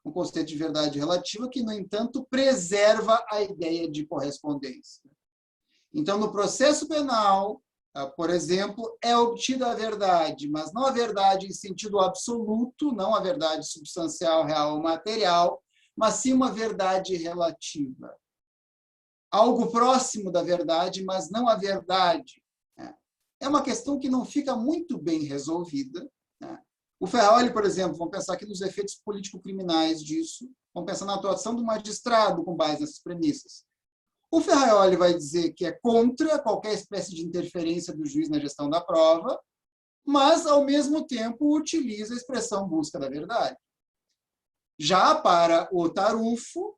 Speaker 3: Um conceito de verdade relativa que, no entanto, preserva a ideia de correspondência. Então, no processo penal, por exemplo, é obtida a verdade, mas não a verdade em sentido absoluto, não a verdade substancial, real ou material, mas sim uma verdade relativa. Algo próximo da verdade, mas não a verdade. É uma questão que não fica muito bem resolvida. O Ferraioli, por exemplo, vamos pensar aqui nos efeitos político-criminais disso, vamos pensar na atuação do magistrado com base nessas premissas. O Ferraioli vai dizer que é contra qualquer espécie de interferência do juiz na gestão da prova, mas, ao mesmo tempo, utiliza a expressão busca da verdade. Já para o Tarufo,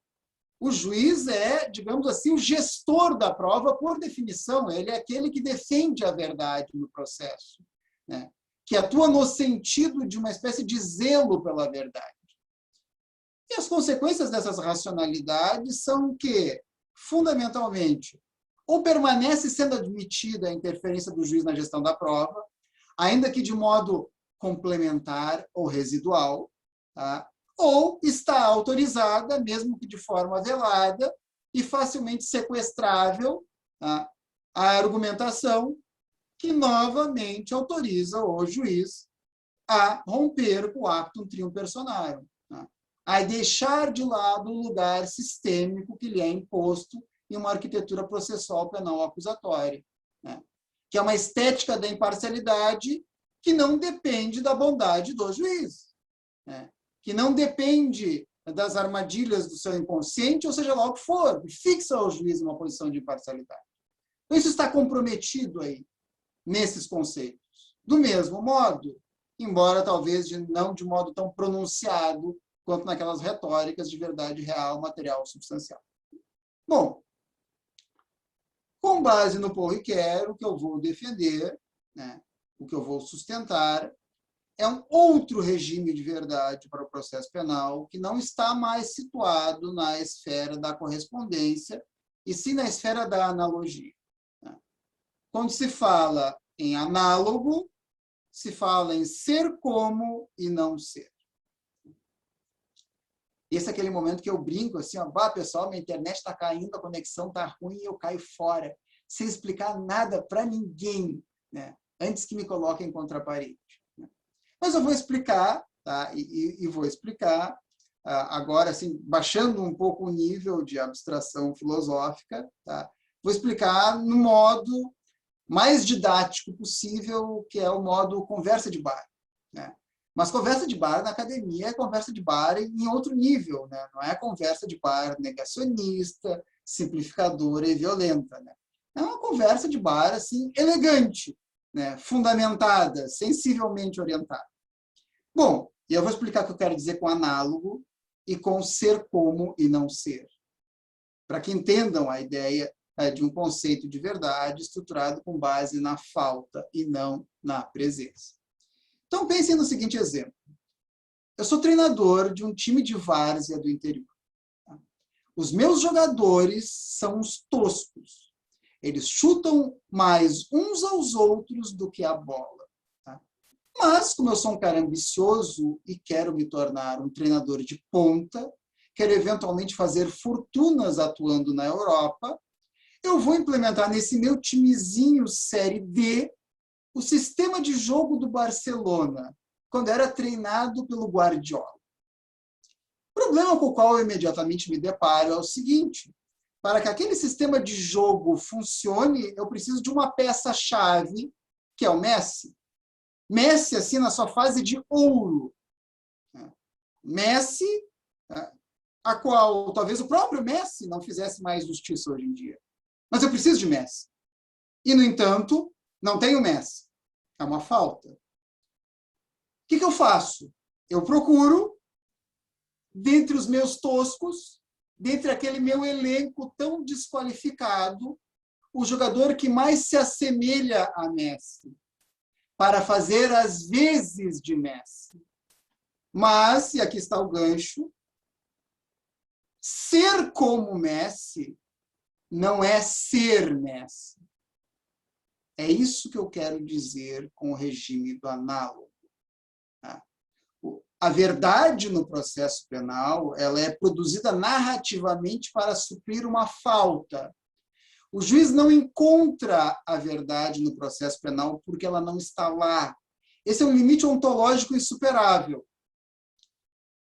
Speaker 3: o juiz é, digamos assim, o gestor da prova por definição. Ele é aquele que defende a verdade no processo, né? Que atua no sentido de uma espécie de zelo pela verdade. E as consequências dessas racionalidades são que, fundamentalmente, ou permanece sendo admitida a interferência do juiz na gestão da prova, ainda que de modo complementar ou residual, tá? Ou está autorizada, mesmo que de forma velada e facilmente sequestrável, tá? A argumentação que novamente autoriza o juiz a romper com o actum trium personarum, tá? A deixar de lado o lugar sistêmico que lhe é imposto em uma arquitetura processual penal acusatória, né? Que é uma estética da imparcialidade que não depende da bondade do juiz, né? Que não depende das armadilhas do seu inconsciente, ou seja lá o que for, fixa o juiz em uma posição de imparcialidade. Então, isso está comprometido aí, nesses conceitos. Do mesmo modo, embora talvez não de modo tão pronunciado quanto naquelas retóricas de verdade real, material, substancial. Bom, com base no Paul Ricoeur, o que eu vou defender, né, o que eu vou sustentar, é um outro regime de verdade para o processo penal que não está mais situado na esfera da correspondência e sim na esfera da analogia. Quando se fala em análogo, se fala em ser como e não ser. Esse é aquele momento que eu brinco assim, ó, pessoal, minha internet está caindo, a conexão está ruim e eu caio fora, sem explicar nada para ninguém, né, antes que me coloquem contra a parede. Mas eu vou explicar, tá? E vou explicar agora, assim, baixando um pouco o nível de abstração filosófica, tá? Vou explicar no modo mais didático possível, que é o modo conversa de bar, né? Mas conversa de bar na academia é conversa de bar em outro nível, né? Não é conversa de bar negacionista, simplificadora e violenta, né? É uma conversa de bar assim, elegante, né? Fundamentada, sensivelmente orientada. Bom, e eu vou explicar o que eu quero dizer com análogo e com ser como e não ser, para que entendam a ideia de um conceito de verdade estruturado com base na falta e não na presença. Então, pensem no seguinte exemplo. Eu sou treinador de um time de várzea do interior. Os meus jogadores são os toscos. Eles chutam mais uns aos outros do que a bola. Tá? Mas, como eu sou um cara ambicioso e quero me tornar um treinador de ponta, quero eventualmente fazer fortunas atuando na Europa, eu vou implementar nesse meu timezinho Série D o sistema de jogo do Barcelona, quando era treinado pelo Guardiola. O problema com o qual eu imediatamente me deparo é o seguinte: para que aquele sistema de jogo funcione, eu preciso de uma peça-chave, que é o Messi. Messi, assim, na sua fase de ouro. Messi, a qual talvez o próprio Messi não fizesse mais justiça hoje em dia. Mas eu preciso de Messi. E, no entanto, não tenho Messi. É uma falta. O que eu faço? Eu procuro, dentre os meus toscos, dentre aquele meu elenco tão desqualificado, o jogador que mais se assemelha a Messi, para fazer as vezes de Messi. Mas, e aqui está o gancho, ser como Messi não é ser Messi. É isso que eu quero dizer com o regime do análogo. A verdade no processo penal, ela é produzida narrativamente para suprir uma falta. O juiz não encontra a verdade no processo penal porque ela não está lá. Esse é um limite ontológico insuperável.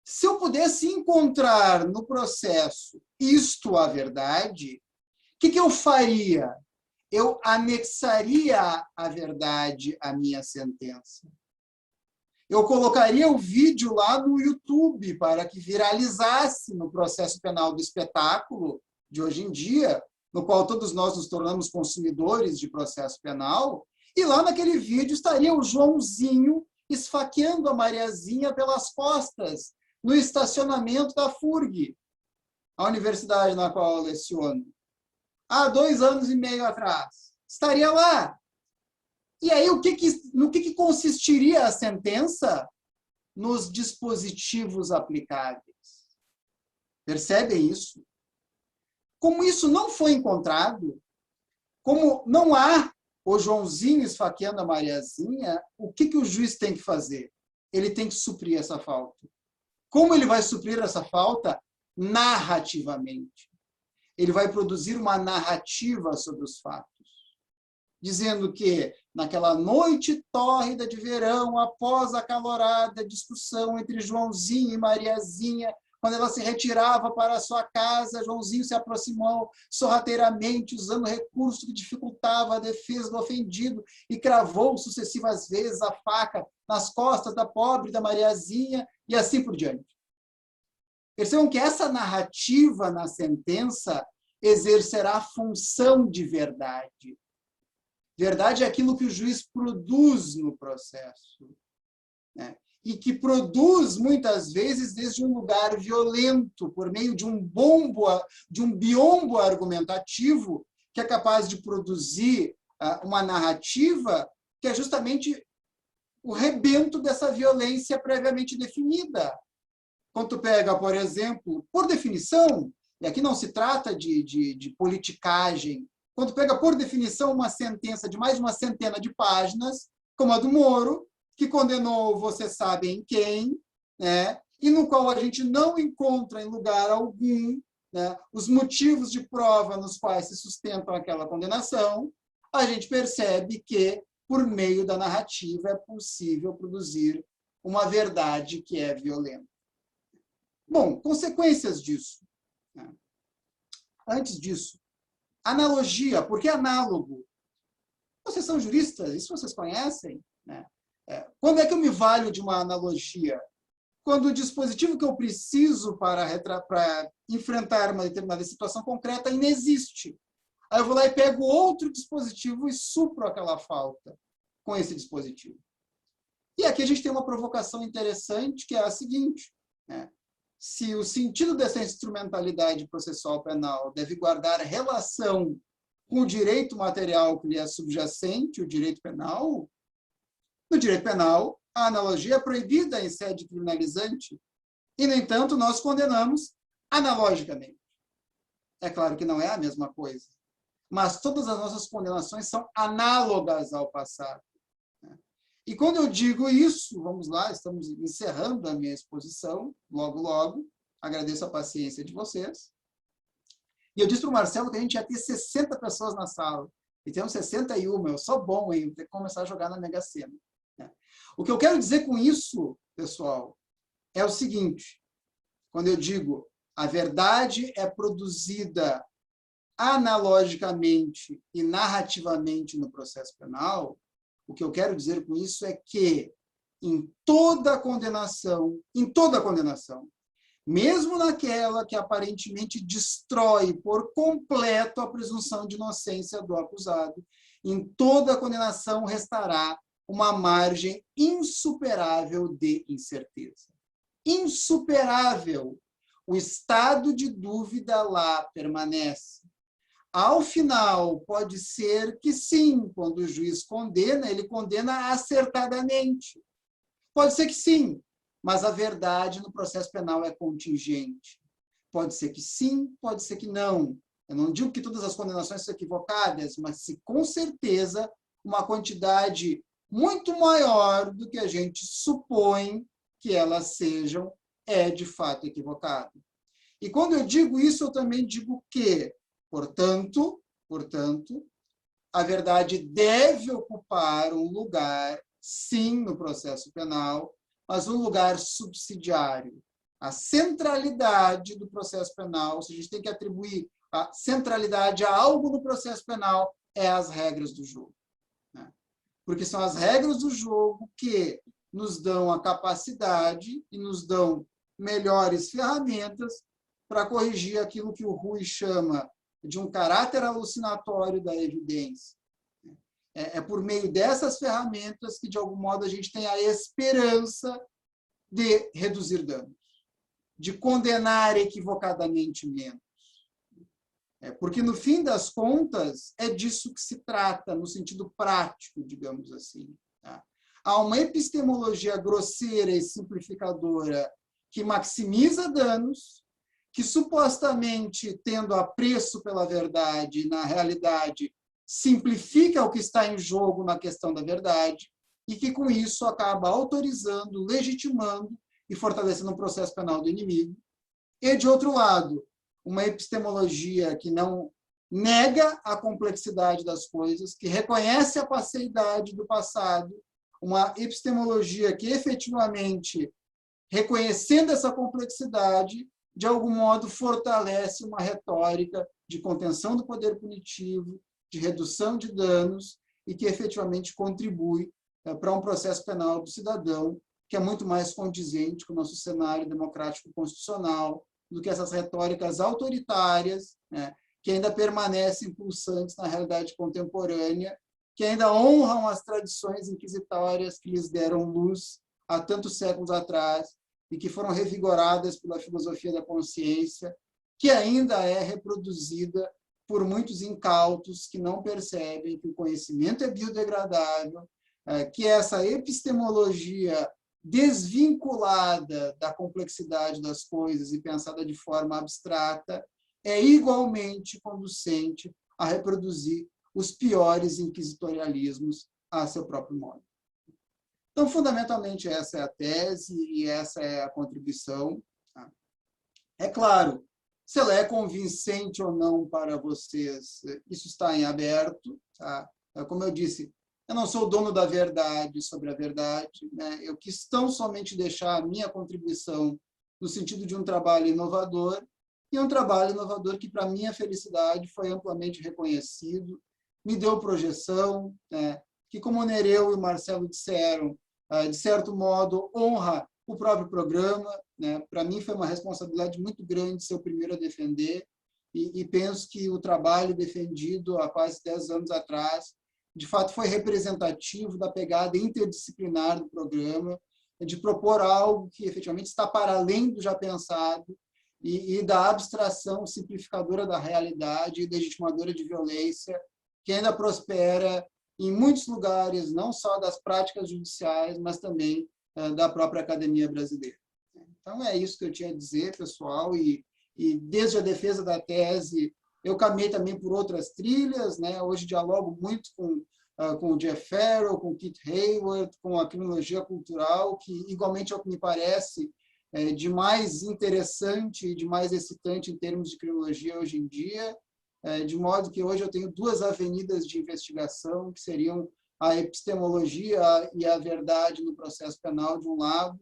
Speaker 3: Se eu pudesse encontrar no processo isto a verdade, o que eu faria? Eu anexaria a verdade à minha sentença. Eu colocaria o vídeo lá no YouTube para que viralizasse no processo penal do espetáculo de hoje em dia, no qual todos nós nos tornamos consumidores de processo penal, e lá naquele vídeo estaria o Joãozinho esfaqueando a Mariazinha pelas costas, no estacionamento da FURG, a universidade na qual eu leciono. Há 2 anos e meio atrás. Estaria lá. E aí, no que consistiria a sentença? Nos dispositivos aplicáveis. Percebem isso? Como isso não foi encontrado, como não há o Joãozinho esfaqueando a Mariazinha, o que o juiz tem que fazer? Ele tem que suprir essa falta. Como ele vai suprir essa falta? Narrativamente. Ele vai produzir uma narrativa sobre os fatos, dizendo que naquela noite tórrida de verão, após a acalorada discussão entre Joãozinho e Mariazinha, quando ela se retirava para a sua casa, Joãozinho se aproximou sorrateiramente, usando recurso que dificultava a defesa do ofendido, e cravou sucessivas vezes a faca nas costas da pobre da Mariazinha, e assim por diante. Percebam que essa narrativa na sentença exercerá função de verdade. Verdade é aquilo que o juiz produz no processo, né? E que produz, muitas vezes, desde um lugar violento, por meio de um biombo argumentativo, que é capaz de produzir uma narrativa que é justamente o rebento dessa violência previamente definida. Quando tu pega, por exemplo, por definição, e aqui não se trata de politicagem, quando pega, por definição, uma sentença de mais de uma centena de páginas, como a do Moro, que condenou você sabe em quem, né? E no qual a gente não encontra em lugar algum, né, os motivos de prova nos quais se sustentam aquela condenação, a gente percebe que, por meio da narrativa, é possível produzir uma verdade que é violenta. Bom, consequências disso. Né? Antes disso, analogia. Por que análogo? Vocês são juristas, isso vocês conhecem, né? Quando é que eu me valho de uma analogia? Quando o dispositivo que eu preciso para enfrentar uma determinada situação concreta inexiste. Aí eu vou lá e pego outro dispositivo e supro aquela falta com esse dispositivo. E aqui a gente tem uma provocação interessante, que é a seguinte, né? Se o sentido dessa instrumentalidade processual penal deve guardar relação com o direito material que lhe é subjacente, o direito penal, no direito penal, A analogia é proibida em sede criminalizante e, no entanto, nós condenamos analogicamente. É claro que não é a mesma coisa, mas todas as nossas condenações são análogas ao passado. E quando eu digo isso, vamos lá, estamos encerrando a minha exposição, logo, logo, agradeço a paciência de vocês. E eu disse para o Marcelo que a gente ia ter 60 pessoas na sala, e temos 61, eu sou bom, hein? Vou ter que começar a jogar na Mega Sena. O que eu quero dizer com isso, pessoal, é o seguinte, quando eu digo a verdade é produzida analogicamente e narrativamente no processo penal, o que eu quero dizer com isso é que em toda condenação, mesmo naquela que aparentemente destrói por completo a presunção de inocência do acusado, em toda condenação restará uma margem insuperável de incerteza. Insuperável. O estado de dúvida lá permanece. Ao final, pode ser que sim, quando o juiz condena, ele condena acertadamente. Pode ser que sim, mas a verdade no processo penal é contingente. Pode ser que sim, pode ser que não. Eu não digo que todas as condenações são equivocadas, mas se com certeza uma quantidade muito maior do que a gente supõe que elas sejam, é de fato equivocada. E quando eu digo isso, eu também digo que, portanto, a verdade deve ocupar um lugar, sim, no processo penal, mas um lugar subsidiário. A centralidade do processo penal, se a gente tem que atribuir a centralidade a algo no processo penal, é as regras do jogo. Porque são as regras do jogo que nos dão a capacidade e nos dão melhores ferramentas para corrigir aquilo que o Rui chama de um caráter alucinatório da evidência. É por meio dessas ferramentas que, de algum modo, a gente tem a esperança de reduzir danos, de condenar equivocadamente menos. Porque, no fim das contas, é disso que se trata, no sentido prático, digamos assim. Há uma epistemologia grosseira e simplificadora que maximiza danos, que supostamente, tendo apreço pela verdade, na realidade, simplifica o que está em jogo na questão da verdade, e que, com isso, acaba autorizando, legitimando e fortalecendo o processo penal do inimigo. E, de outro lado, uma epistemologia que não nega a complexidade das coisas, que reconhece a passeidade do passado, uma epistemologia que, efetivamente, reconhecendo essa complexidade, de algum modo fortalece uma retórica de contenção do poder punitivo, de redução de danos, e que efetivamente contribui para um processo penal do cidadão que é muito mais condizente com o nosso cenário democrático constitucional do que essas retóricas autoritárias, que ainda permanecem pulsantes na realidade contemporânea, que ainda honram as tradições inquisitórias que lhes deram luz há tantos séculos atrás e que foram revigoradas pela filosofia da consciência, que ainda é reproduzida por muitos incautos que não percebem que o conhecimento é biodegradável, que essa epistemologia desvinculada da complexidade das coisas e pensada de forma abstrata é igualmente conducente a reproduzir os piores inquisitorialismos a seu próprio modo. Então, fundamentalmente, essa é a tese e essa é a contribuição. É claro, se ela é convincente ou não para vocês, isso está em aberto. Como eu disse, eu não sou o dono da verdade sobre a verdade. Eu quis tão somente deixar a minha contribuição no sentido de um trabalho inovador, e um trabalho inovador que, para minha felicidade, foi amplamente reconhecido, me deu projeção, que, como o Nereu e o Marcelo disseram, de certo modo, honra o próprio programa. Para mim, foi uma responsabilidade muito grande ser o primeiro a defender, e penso que o trabalho defendido há quase 10 anos atrás, de fato, foi representativo da pegada interdisciplinar do programa, de propor algo que, efetivamente, está para além do já pensado e da abstração simplificadora da realidade e legitimadora de violência, que ainda prospera em muitos lugares, não só das práticas judiciais, mas também da própria academia brasileira. Então, é isso que eu tinha a dizer, pessoal, e desde a defesa da tese, eu caminhei também por outras trilhas, né? Hoje dialogo muito com o Jeff Farrell, com o Keith Hayward, com a criminologia cultural, que igualmente é o que me parece de mais interessante e de mais excitante em termos de criminologia hoje em dia, de modo que hoje eu tenho duas avenidas de investigação, que seriam a epistemologia e a verdade no processo penal, de um lado,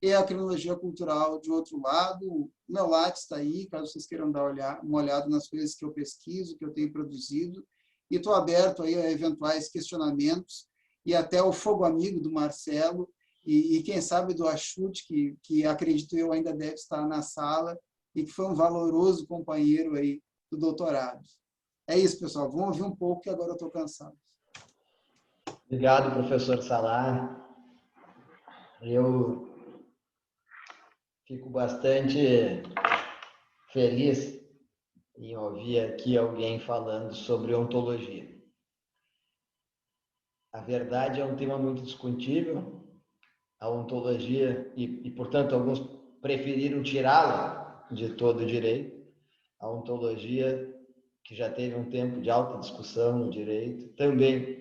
Speaker 3: e a criminologia cultural, de outro lado. O meu Lattes está aí, caso vocês queiram dar uma olhada nas coisas que eu pesquiso, que eu tenho produzido, e estou aberto aí a eventuais questionamentos, e até o fogo amigo do Marcelo, e quem sabe do Achute, que acredito eu ainda deve estar na sala, e que foi um valoroso companheiro aí do doutorado. É isso, pessoal. Vamos ouvir um pouco, que agora eu estou cansado.
Speaker 1: Obrigado, professor Salah. Eu fico bastante feliz em ouvir aqui alguém falando sobre ontologia. A verdade é um tema muito discutível, a ontologia, e portanto, alguns preferiram tirá-la de todo o direito. A ontologia, que já teve um tempo de alta discussão no direito, também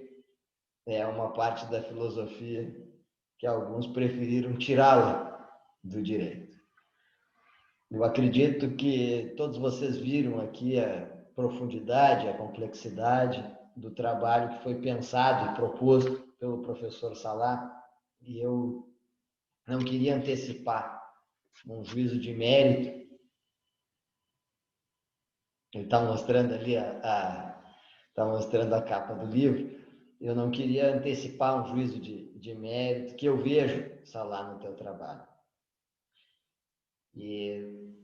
Speaker 1: é uma parte da filosofia que alguns preferiram tirá-la do direito. Eu acredito que todos vocês viram aqui a profundidade, a complexidade do trabalho que foi pensado e proposto pelo professor Salah, e eu não queria antecipar um juízo de mérito. Ele está mostrando ali está mostrando a capa do livro. Eu não queria antecipar um juízo de mérito que eu vejo, Salah, no teu trabalho. E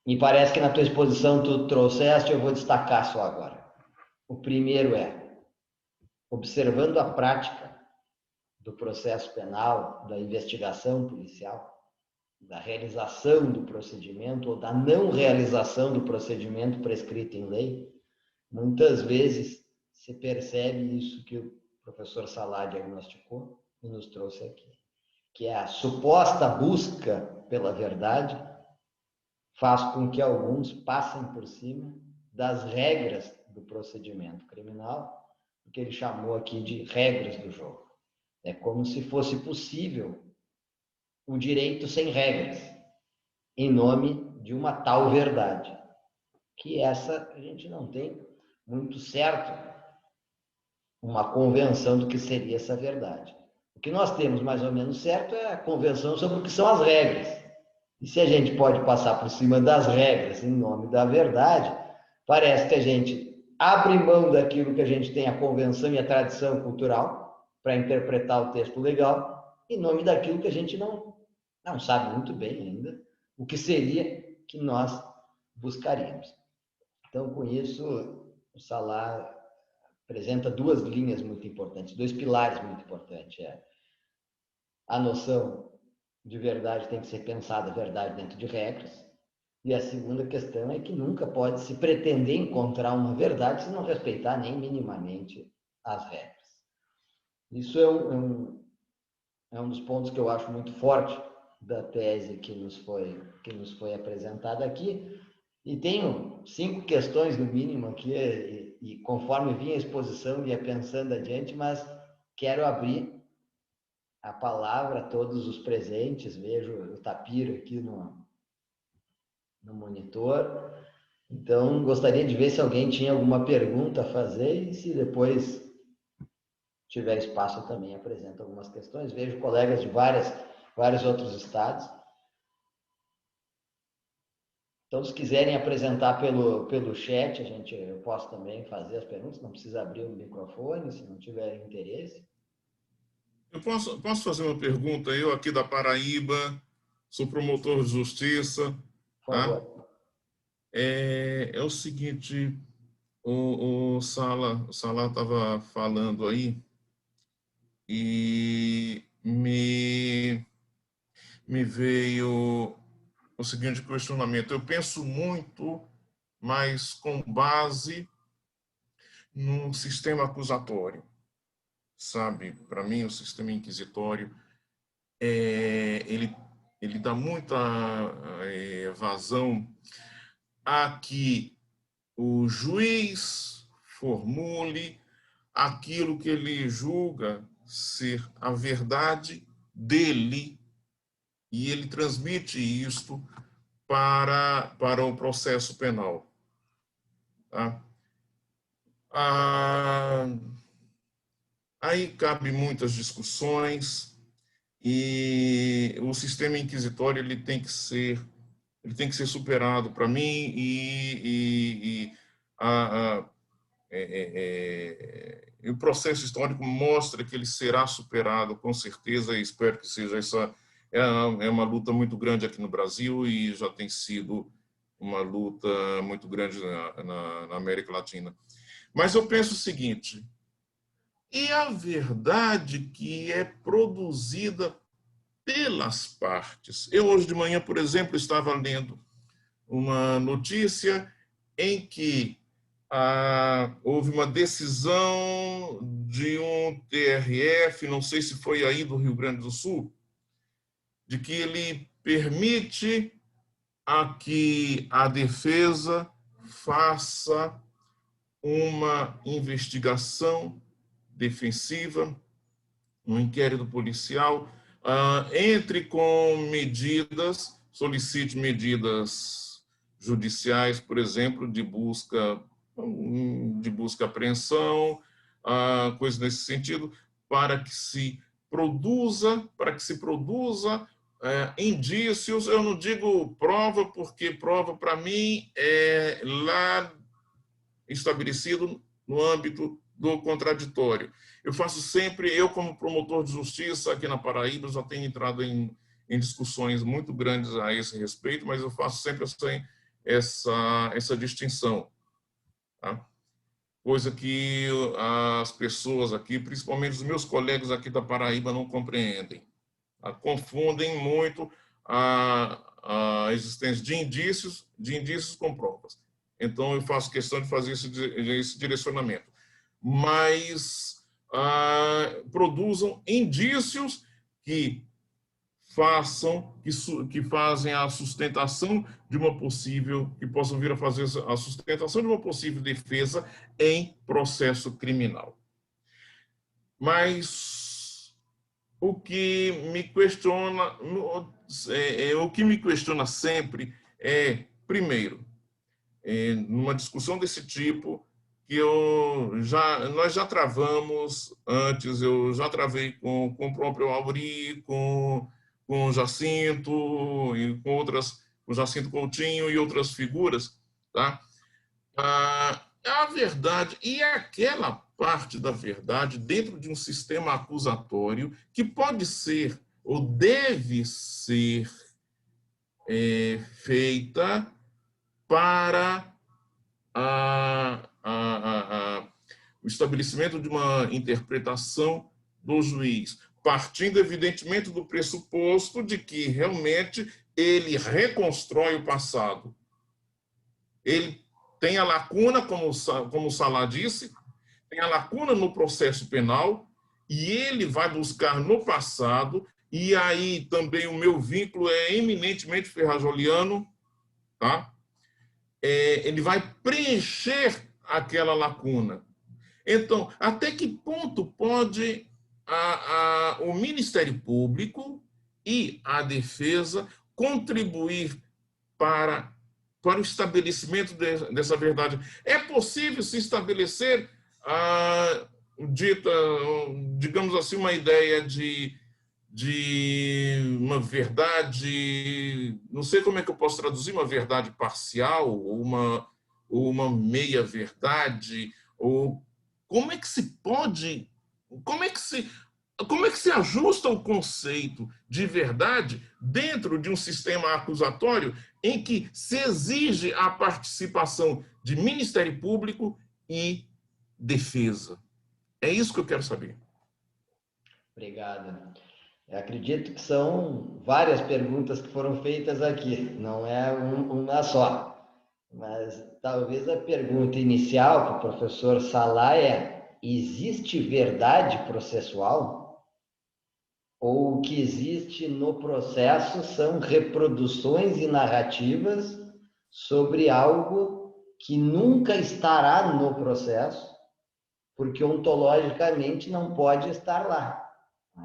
Speaker 1: me parece que na tua exposição tu trouxeste, eu vou destacar só agora. O primeiro é, observando a prática do processo penal, da investigação policial, da realização do procedimento ou da não realização do procedimento prescrito em lei, muitas vezes se percebe isso que o professor Salah diagnosticou e nos trouxe aqui, que é a suposta busca pela verdade faz com que alguns passem por cima das regras do procedimento criminal, o que ele chamou aqui de regras do jogo. É como se fosse possível o direito sem regras, em nome de uma tal verdade, que essa a gente não tem muito certo uma convenção do que seria essa verdade. O que nós temos mais ou menos certo é a convenção sobre o que são as regras. E se a gente pode passar por cima das regras em nome da verdade, parece que a gente abre mão daquilo que a gente tem a convenção e a tradição cultural para interpretar o texto legal, em nome daquilo que a gente não sabe muito bem ainda, o que seria que nós buscaríamos. Então, com isso, o Salah apresenta duas linhas muito importantes, dois pilares muito importantes. A noção de verdade tem que ser pensada, verdade dentro de regras. E a segunda questão é que nunca pode se pretender encontrar uma verdade se não respeitar nem minimamente as regras. Isso é um dos pontos que eu acho muito forte da tese que nos foi apresentada aqui. E tenho 5 questões, no mínimo, aqui, e conforme vinha a exposição, ia pensando adiante, mas quero abrir a palavra a todos os presentes. Vejo o Tapiro aqui no monitor. Então, gostaria de ver se alguém tinha alguma pergunta a fazer e se depois tiver espaço também apresento algumas questões. Vejo colegas de vários outros estados. Então, se quiserem apresentar pelo chat, eu posso também fazer as perguntas, não precisa abrir o microfone, se não tiver interesse.
Speaker 4: Eu posso fazer uma pergunta? Eu aqui da Paraíba, sou promotor de justiça.
Speaker 1: Por favor.
Speaker 4: Tá? É o seguinte, o Salah estava falando aí e me veio o seguinte questionamento. Eu penso muito, mas com base no sistema acusatório. sabe, para mim, o sistema inquisitório, ele dá muita vazão a que o juiz formule aquilo que ele julga ser a verdade dele, e ele transmite isto para o processo penal. Tá? Aí cabe muitas discussões, e o sistema inquisitório ele tem que ser superado para mim, e o processo histórico mostra que ele será superado, com certeza, e espero que seja essa. É uma luta muito grande aqui no Brasil, e já tem sido uma luta muito grande na América Latina. Mas eu penso o seguinte: e a verdade que é produzida pelas partes? Eu, hoje de manhã, por exemplo, estava lendo uma notícia em que houve uma decisão de um TRF, não sei se foi aí do Rio Grande do Sul, de que ele permite que a defesa faça uma investigação defensiva, um inquérito policial, entre com medidas, solicite medidas judiciais, por exemplo, de busca e apreensão, coisas nesse sentido, para que se produza indícios. Eu não digo prova, porque prova, para mim, é lá estabelecido no âmbito do contraditório. Eu faço sempre, eu como promotor de justiça aqui na Paraíba, já tenho entrado em discussões muito grandes a esse respeito, mas eu faço sempre essa distinção, tá? Coisa que as pessoas aqui, principalmente os meus colegas aqui da Paraíba, não compreendem. Confundem muito a existência de indícios com provas. Então, eu faço questão de fazer esse direcionamento. Mas produzam indícios que fazem a sustentação de uma possível, que possam vir a fazer a sustentação de uma possível defesa em processo criminal. Mas o que me questiona sempre é, primeiro, numa discussão desse tipo, que nós já travamos antes, eu já travei com o próprio Auri, com o Jacinto, e com o Jacinto Coutinho e outras figuras, tá? A verdade, e aquela parte da verdade dentro de um sistema acusatório que pode ser ou deve ser feita para o estabelecimento de uma interpretação do juiz, partindo, evidentemente, do pressuposto de que realmente ele reconstrói o passado. Ele tem a lacuna, como o Salá disse, tem a lacuna no processo penal, e ele vai buscar no passado, e aí também o meu vínculo é eminentemente ferrajoliano, tá? Ele vai preencher aquela lacuna. Então, até que ponto pode o Ministério Público e a defesa contribuir para o estabelecimento dessa verdade? É possível se estabelecer digamos assim, uma ideia de uma verdade, não sei como é que eu posso traduzir, uma verdade parcial, ou uma meia-verdade, ou como é que se pode, como é que se ajusta o conceito de verdade dentro de um sistema acusatório em que se exige a participação de Ministério Público e defesa? É isso que eu quero saber.
Speaker 1: Obrigado. Eu acredito que são várias perguntas que foram feitas aqui, não é uma só. Mas talvez a pergunta inicial para o professor Salá é: existe verdade processual? Ou o que existe no processo são reproduções e narrativas sobre algo que nunca estará no processo, porque ontologicamente não pode estar lá.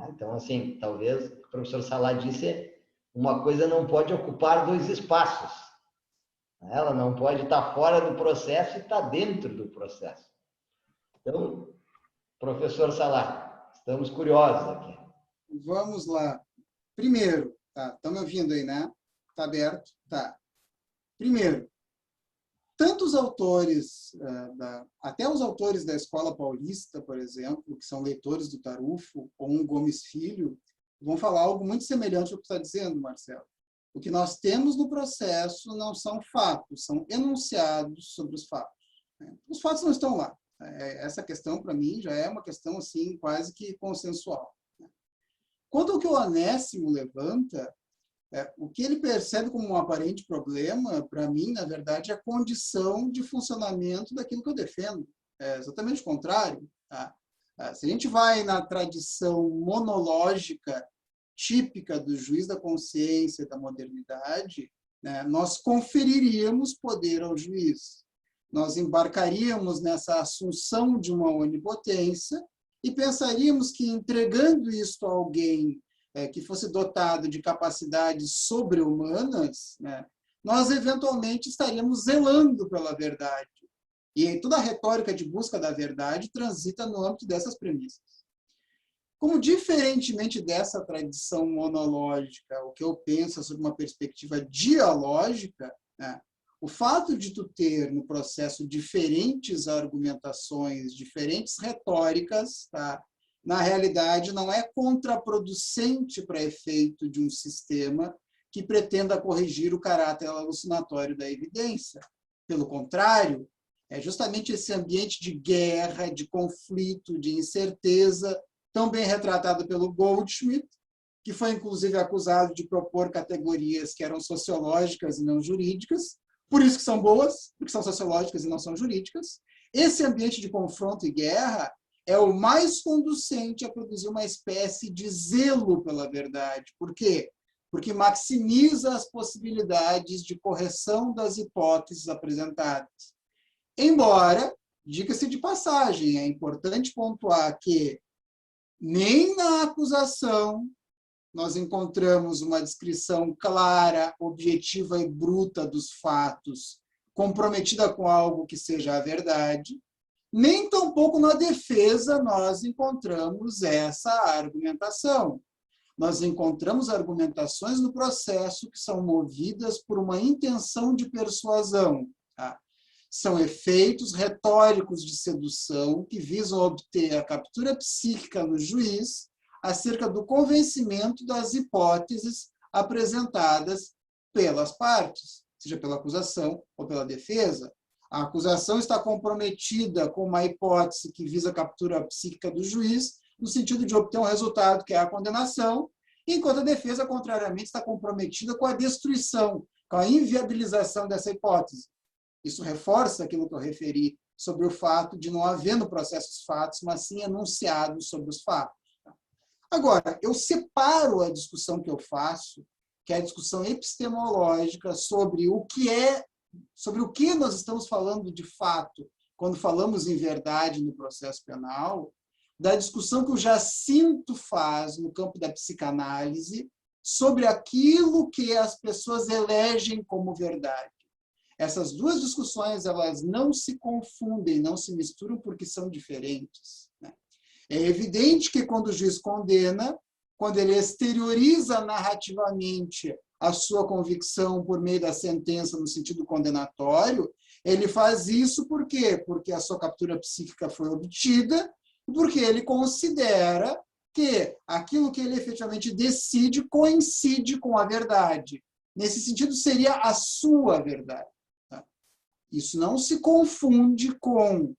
Speaker 1: Então, assim, talvez o professor Salá disse, uma coisa não pode ocupar dois espaços. Ela não pode estar fora do processo e estar dentro do processo. Então, professor Salá, estamos curiosos aqui.
Speaker 3: Vamos lá. Primeiro, tá? Estão me ouvindo aí, né? Está aberto? Tá. Primeiro, tanto os autores, até os autores da Escola Paulista, por exemplo, que são leitores do Tarufo, ou um Gomes Filho, vão falar algo muito semelhante ao que você está dizendo, Marcelo. O que nós temos no processo não são fatos, são enunciados sobre os fatos. Os fatos não estão lá. Essa questão, para mim, já é uma questão assim, quase que consensual. Quanto ao que o Onésimo levanta, o que ele percebe como um aparente problema, para mim, na verdade, é a condição de funcionamento daquilo que eu defendo. É exatamente o contrário. Tá? Se a gente vai na tradição monológica típica do juiz da consciência da modernidade, né, nós conferiríamos poder ao juiz. Nós embarcaríamos nessa assunção de uma onipotência e pensaríamos que, entregando isto a alguém que fosse dotado de capacidades sobre-humanas, né, nós eventualmente estaríamos zelando pela verdade. E toda a retórica de busca da verdade transita no âmbito dessas premissas. Como, diferentemente dessa tradição monológica, o que eu penso sobre uma perspectiva dialógica, né, o fato de tu ter no processo diferentes argumentações, diferentes retóricas, tá, na realidade não é contraproducente para efeito de um sistema que pretenda corrigir o caráter alucinatório da evidência. Pelo contrário, é justamente esse ambiente de guerra, de conflito, de incerteza, tão bem retratado pelo Goldschmidt, que foi inclusive acusado de propor categorias que eram sociológicas e não jurídicas, por isso que são boas, porque são sociológicas e não são jurídicas. Esse ambiente de confronto e guerra é o mais conducente a produzir uma espécie de zelo pela verdade. Por quê? Porque maximiza as possibilidades de correção das hipóteses apresentadas. Embora, diga-se de passagem, é importante pontuar que nem na acusação nós encontramos uma descrição clara, objetiva e bruta dos fatos, comprometida com algo que seja a verdade, nem tampouco na defesa nós encontramos essa argumentação. Nós encontramos argumentações no processo que são movidas por uma intenção de persuasão. Tá? São efeitos retóricos de sedução que visam obter a captura psíquica no juiz acerca do convencimento das hipóteses apresentadas pelas partes, seja pela acusação ou pela defesa. A acusação está comprometida com uma hipótese que visa a captura psíquica do juiz, no sentido de obter um resultado que é a condenação, enquanto a defesa, contrariamente, está comprometida com a destruição, com a inviabilização dessa hipótese. Isso reforça aquilo que eu referi sobre o fato de não haver no processo os fatos, mas sim enunciados sobre os fatos. Agora, eu separo a discussão que eu faço, que é a discussão epistemológica sobre o que nós estamos falando de fato quando falamos em verdade no processo penal, da discussão que o Jacinto faz no campo da psicanálise sobre aquilo que as pessoas elegem como verdade. Essas duas discussões, elas não se confundem, não se misturam porque são diferentes. Né? É evidente que quando o juiz condena, quando ele exterioriza narrativamente a sua convicção por meio da sentença no sentido condenatório, ele faz isso por quê? Porque a sua captura psíquica foi obtida, porque ele considera que aquilo que ele efetivamente decide coincide com a verdade. Nesse sentido, seria a sua verdade. Tá? Isso não se confunde com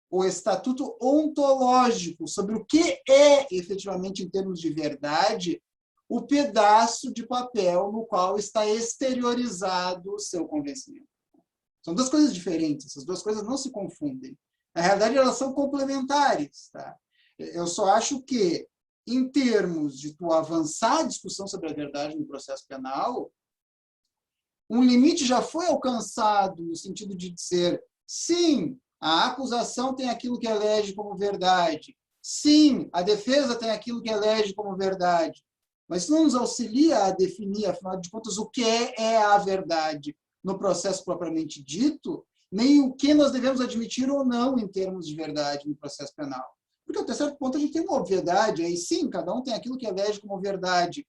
Speaker 3: o estatuto ontológico sobre o que é, efetivamente, em termos de verdade, o pedaço de papel no qual está exteriorizado o seu convencimento. São duas coisas diferentes, essas duas coisas não se confundem. Na realidade, elas são complementares. Tá? Eu só acho que, em termos de tu avançar a discussão sobre a verdade no processo penal, um limite já foi alcançado no sentido de dizer, sim, a acusação tem aquilo que elege como verdade, sim, a defesa tem aquilo que elege como verdade, mas isso não nos auxilia a definir, afinal de contas, o que é a verdade no processo propriamente dito, nem o que nós devemos admitir ou não em termos de verdade no processo penal. Porque, até certo ponto, a gente tem uma obviedade, aí sim, cada um tem aquilo que elege como verdade.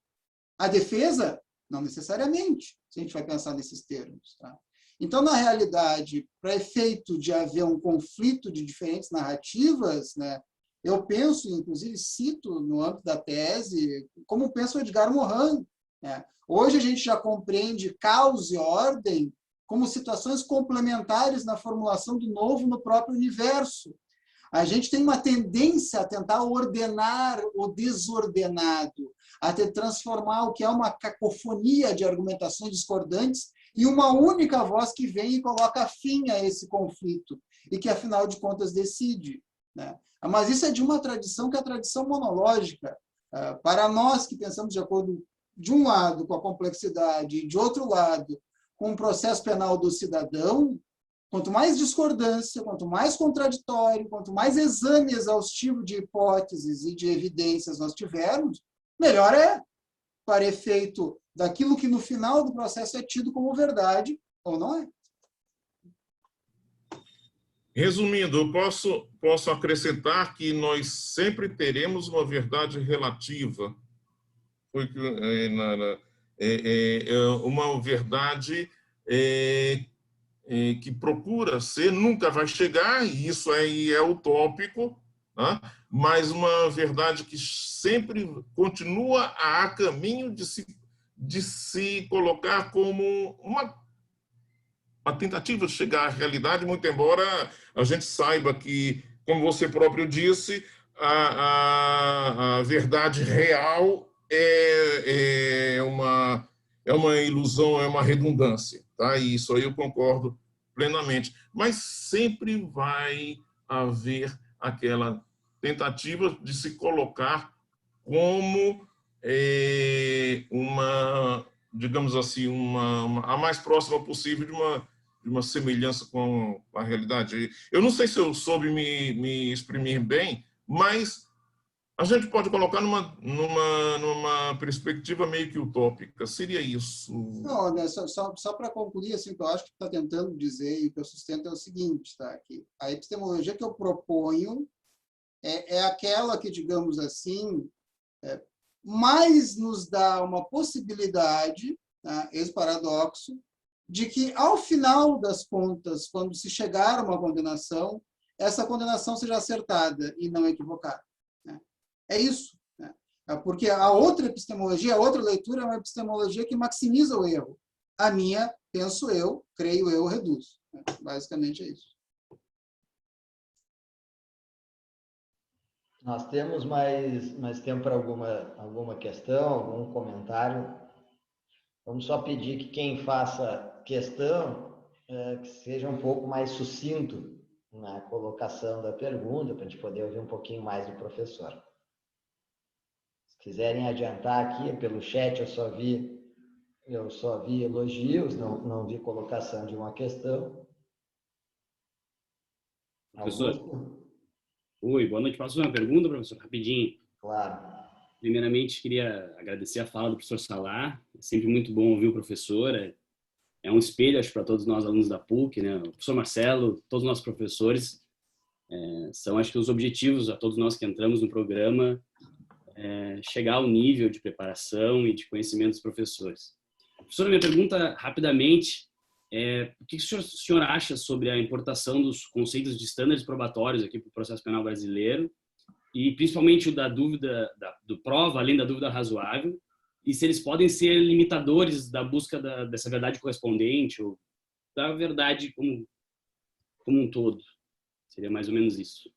Speaker 3: A defesa, não necessariamente, se a gente vai pensar nesses termos. Tá? Então, na realidade, para efeito de haver um conflito de diferentes narrativas, né, eu penso, inclusive cito no âmbito da tese, como pensa o Edgar Morin. Né? Hoje a gente já compreende caos e ordem como situações complementares na formulação do novo no próprio universo. A gente tem uma tendência a tentar ordenar o desordenado, a transformar o que é uma cacofonia de argumentações discordantes em uma única voz que vem e coloca fim a esse conflito e que, afinal de contas, decide. Né? Mas isso é de uma tradição que é a tradição monológica. Para nós que pensamos de acordo, de um lado, com a complexidade e, de outro lado, com o processo penal do cidadão, quanto mais discordância, quanto mais contraditório, quanto mais exame exaustivo de hipóteses e de evidências nós tivermos, melhor é, para efeito daquilo que no final do processo é tido como verdade ou não é.
Speaker 4: Resumindo, eu posso acrescentar que nós sempre teremos uma verdade relativa, uma verdade que procura ser, nunca vai chegar, e isso aí é utópico, né? Mas uma verdade que sempre continua a caminho de se colocar como uma tentativa de chegar à realidade, muito embora a gente saiba que, como você próprio disse, a verdade real é uma ilusão, é uma redundância. Tá? E isso aí eu concordo plenamente. Mas sempre vai haver aquela tentativa de se colocar como digamos assim, a mais próxima possível de uma semelhança com a realidade. Eu não sei se eu soube me exprimir bem, mas a gente pode colocar numa perspectiva meio que utópica. Seria isso?
Speaker 3: Não, né, só para concluir, assim, o que eu acho que está tentando dizer e o que eu sustento é o seguinte, tá? Que a epistemologia que eu proponho é aquela que, digamos assim, mais nos dá uma possibilidade, tá? Esse paradoxo, de que, ao final das contas, quando se chegar a uma condenação, essa condenação seja acertada e não equivocada. Né? É isso. Né? Porque a outra epistemologia, a outra leitura, é uma epistemologia que maximiza o erro. A minha, penso eu, creio eu, reduz. Né? Basicamente é isso.
Speaker 1: Nós temos mais tempo para alguma questão, algum comentário? Vamos só pedir que quem faça questão que seja um pouco mais sucinto na colocação da pergunta, para a gente poder ouvir um pouquinho mais do professor. Se quiserem adiantar aqui, pelo chat eu só vi elogios, não vi colocação de uma questão.
Speaker 5: Professor?
Speaker 1: Augusto?
Speaker 5: Oi, boa noite. Posso fazer uma pergunta, professor? Rapidinho.
Speaker 1: Claro.
Speaker 5: Primeiramente, queria agradecer a fala do professor Salar. É sempre muito bom ouvir o professor. É um espelho, acho, para todos nós alunos da PUC, né? O professor Marcelo, todos os nossos professores, são, acho que, os objetivos a todos nós que entramos no programa, chegar ao nível de preparação e de conhecimento dos professores. Professor, minha pergunta, rapidamente, o que o senhor acha sobre a importação dos conceitos de estándares probatórios aqui para o processo penal brasileiro, e principalmente o da dúvida, do prova, além da dúvida razoável, e se eles podem ser limitadores da busca dessa verdade correspondente, ou da verdade como um todo? Seria mais ou menos isso.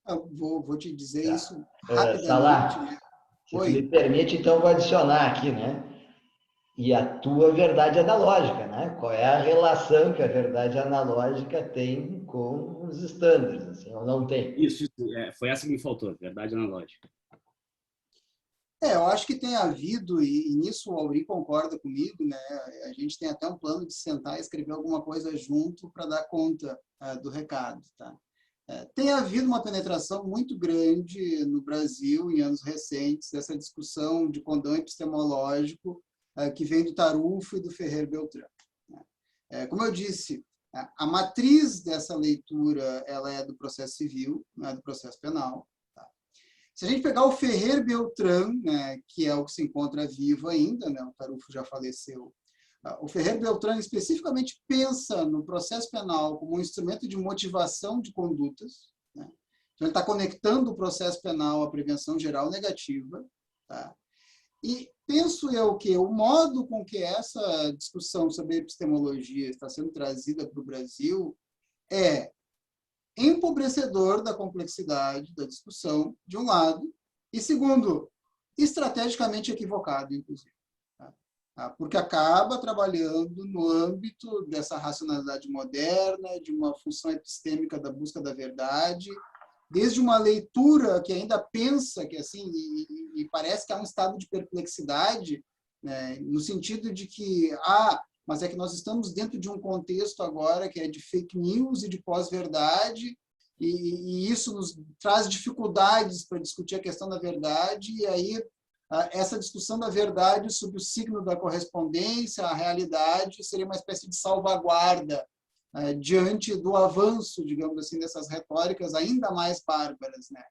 Speaker 3: Vou te dizer isso
Speaker 1: rapidamente.
Speaker 3: rapidamente.
Speaker 1: Salar, se me permite, então vou adicionar aqui, né? E a tua verdade analógica, né? Qual é a relação que a verdade analógica tem com os estándares, assim, ou não tem?
Speaker 5: Isso, foi essa que me faltou, verdade analógica.
Speaker 3: Eu acho que tem havido, e nisso o Auri concorda comigo, né? A gente tem até um plano de sentar e escrever alguma coisa junto para dar conta do recado. Tá? Tem havido uma penetração muito grande no Brasil, em anos recentes, dessa discussão de condão epistemológico que vem do Tarufo e do Ferrer-Beltrán. Como eu disse, a matriz dessa leitura ela é do processo civil, não é do processo penal. Se a gente pegar o Ferrer-Beltrán, né, que é o que se encontra vivo ainda, né, o Tarufo já faleceu, o Ferrer-Beltrán especificamente pensa no processo penal como um instrumento de motivação de condutas. Né? Então, ele está conectando o processo penal à prevenção geral negativa. Tá? E penso eu que o modo com que essa discussão sobre epistemologia está sendo trazida para o Brasil é empobrecedor da complexidade da discussão, de um lado, e, segundo, estrategicamente equivocado, inclusive. Porque acaba trabalhando no âmbito dessa racionalidade moderna, de uma função epistêmica da busca da verdade, desde uma leitura que ainda pensa que, assim, e parece que há um estado de perplexidade, né, no sentido de que, mas é que nós estamos dentro de um contexto agora que é de fake news e de pós-verdade, e isso nos traz dificuldades para discutir a questão da verdade, e aí essa discussão da verdade sob o signo da correspondência, a realidade, seria uma espécie de salvaguarda diante do avanço, digamos assim, dessas retóricas ainda mais bárbaras, né?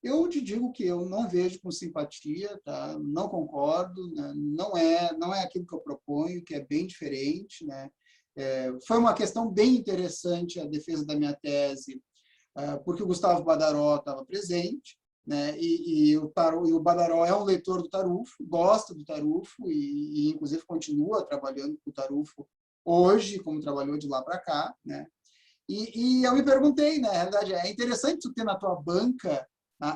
Speaker 3: Eu te digo que eu não vejo com simpatia, tá? Não concordo, né? Não é aquilo que eu proponho, que é bem diferente, né? Foi uma questão bem interessante a defesa da minha tese, porque o Gustavo Badaró estava presente, né? E o Badaró é um leitor do Tarufo, gosta do Tarufo e inclusive continua trabalhando com o Tarufo hoje, como trabalhou de lá para cá, né? E eu me perguntei, né? Na realidade, é interessante tu ter na tua banca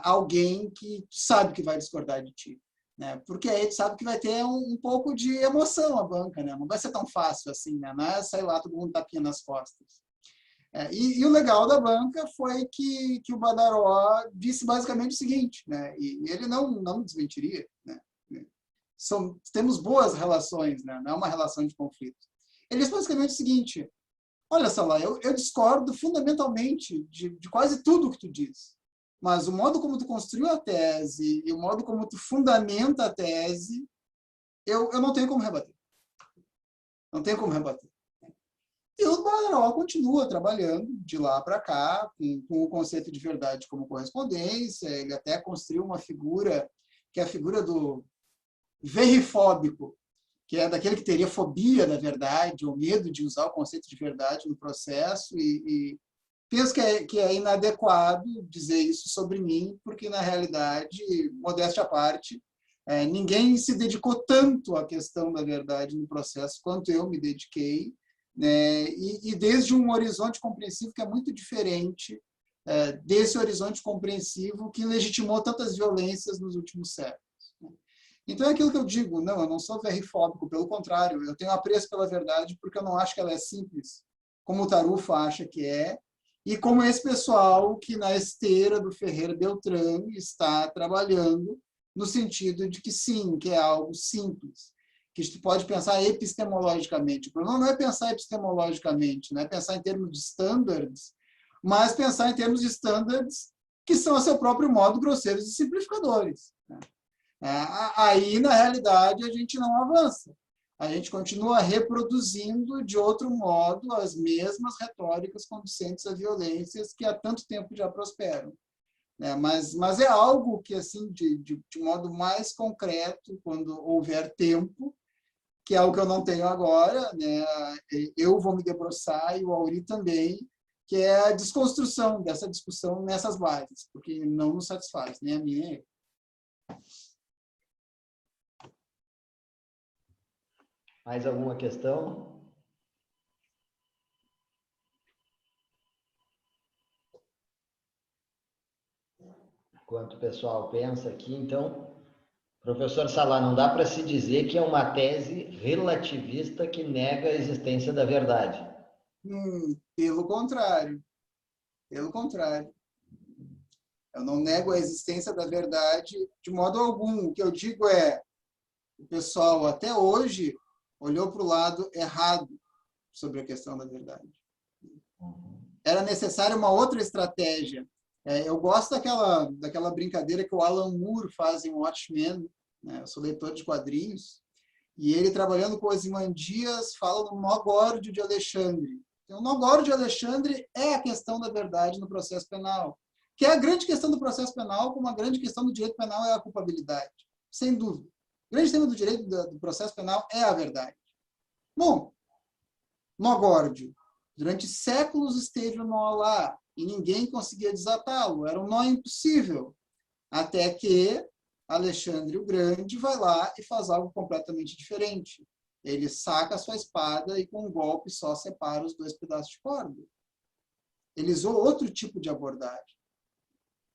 Speaker 3: alguém que sabe que vai discordar de ti, né? Porque aí tu sabe que vai ter um pouco de emoção a banca, né? Não vai ser tão fácil assim, né? Não é sair lá todo mundo tapinha nas costas. E o legal da banca foi que o Badaró disse basicamente o seguinte, né? E ele não desmentiria, né? Temos boas relações, né? Não é uma relação de conflito. Ele disse basicamente o seguinte: olha, Salah, eu discordo fundamentalmente de quase tudo que tu diz. Mas o modo como tu construiu a tese e o modo como tu fundamenta a tese, eu não tenho como rebater. Não tenho como rebater. E o Badaró continua trabalhando de lá para cá, com o conceito de verdade como correspondência. Ele até construiu uma figura, que é a figura do verifóbico, que é daquele que teria fobia da verdade, ou medo de usar o conceito de verdade no processo, e penso que é inadequado dizer isso sobre mim, porque, na realidade, modéstia à parte, ninguém se dedicou tanto à questão da verdade no processo quanto eu me dediquei, né? E desde um horizonte compreensivo que é muito diferente desse horizonte compreensivo que legitimou tantas violências nos últimos séculos. Então, é aquilo que eu digo, não, eu não sou verifóbico, pelo contrário, eu tenho apreço pela verdade porque eu não acho que ela é simples, como o Tarufo acha que é, e como esse pessoal que na esteira do Ferrer-Beltrán está trabalhando no sentido de que sim, que é algo simples, que a gente pode pensar epistemologicamente. O problema não é pensar epistemologicamente, não é pensar em termos de standards, mas pensar em termos de standards que são, a seu próprio modo, grosseiros e simplificadores. Aí, na realidade, a gente não avança. A gente continua reproduzindo, de outro modo, as mesmas retóricas conducentes a violências que há tanto tempo já prosperam. Mas é algo que, assim, de modo mais concreto, quando houver tempo, que é algo que eu não tenho agora, né? Eu vou me debruçar, e o Auri também, que é a desconstrução dessa discussão nessas bases, porque não nos satisfaz, nem a minha nem a ele.
Speaker 1: Mais alguma questão? Enquanto o pessoal pensa aqui, então, professor Salah, não dá para se dizer que é uma tese relativista que nega a existência da verdade.
Speaker 3: Pelo contrário. Pelo contrário. Eu não nego a existência da verdade de modo algum. O que eu digo é, o pessoal até hoje olhou para o lado errado sobre a questão da verdade. Era necessária uma outra estratégia. Eu gosto daquela brincadeira que o Alan Moore faz em Watchmen, né? Eu sou leitor de quadrinhos, e ele, trabalhando com Ozymandias, fala no nó górdio de Alexandre. Então, o nó górdio de Alexandre é a questão da verdade no processo penal, que é a grande questão do processo penal, como a grande questão do direito penal é a culpabilidade, sem dúvida. O grande tema do direito do processo penal é a verdade. Bom, nó górdio. Durante séculos esteve o nó lá e ninguém conseguia desatá-lo. Era um nó impossível. Até que Alexandre o Grande vai lá e faz algo completamente diferente. Ele saca a sua espada e com um golpe só separa os dois pedaços de corda. Ele usou outro tipo de abordagem.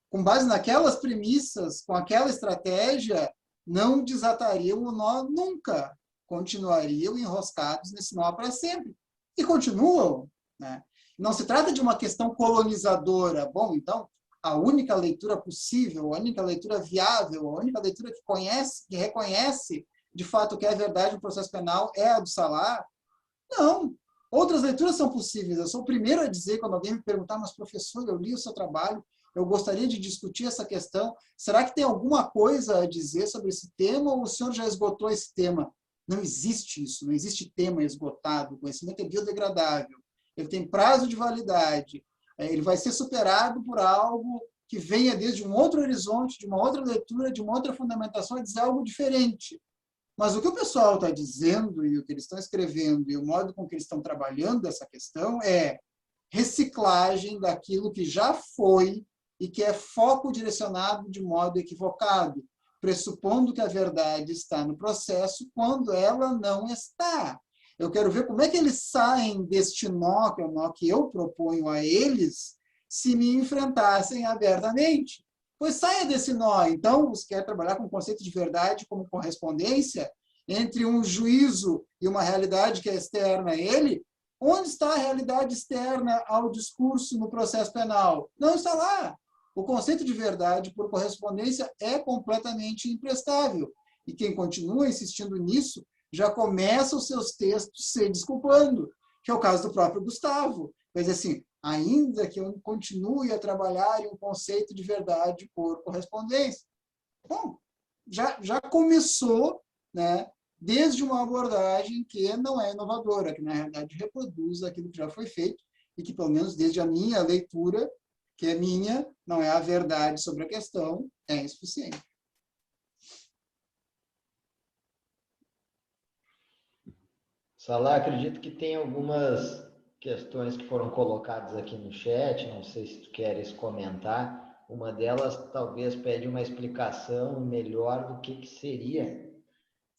Speaker 3: Com base naquelas premissas, com aquela estratégia, não desatariam o nó nunca. Continuariam enroscados nesse nó para sempre. E continuam. Né? Não se trata de uma questão colonizadora. Bom, então, a única leitura possível, a única leitura viável, a única leitura que reconhece, de fato, que é a verdade no processo penal é a do Salah? Não. Outras leituras são possíveis. Eu sou o primeiro a dizer, quando alguém me perguntar, mas professor, eu li o seu trabalho, eu gostaria de discutir essa questão. Será que tem alguma coisa a dizer sobre esse tema ou o senhor já esgotou esse tema? Não existe isso, não existe tema esgotado. O conhecimento é biodegradável. Ele tem prazo de validade. Ele vai ser superado por algo que venha desde um outro horizonte, de uma outra leitura, de uma outra fundamentação, a dizer algo diferente. Mas o que o pessoal está dizendo e o que eles estão escrevendo e o modo com que eles estão trabalhando essa questão é reciclagem daquilo que já foi e que é foco direcionado de modo equivocado, pressupondo que a verdade está no processo quando ela não está. Eu quero ver como é que eles saem deste nó, que é o nó que eu proponho a eles, se me enfrentassem abertamente. Pois saia desse nó. Então, você quer trabalhar com o conceito de verdade como correspondência entre um juízo e uma realidade que é externa a ele? Onde está a realidade externa ao discurso no processo penal? Não está lá. O conceito de verdade por correspondência é completamente imprestável. E quem continua insistindo nisso já começa os seus textos se desculpando, que é o caso do próprio Gustavo. Mas assim, ainda que eu continue a trabalhar em um conceito de verdade por correspondência. Bom, já começou, né, desde uma abordagem que não é inovadora, que na realidade reproduz aquilo que já foi feito e que, pelo menos desde a minha leitura, que é minha, não é a verdade sobre a questão, é insuficiente.
Speaker 1: Salah, acredito que tem algumas questões que foram colocadas aqui no chat, não sei se tu queres comentar. Uma delas talvez pede uma explicação melhor do que seria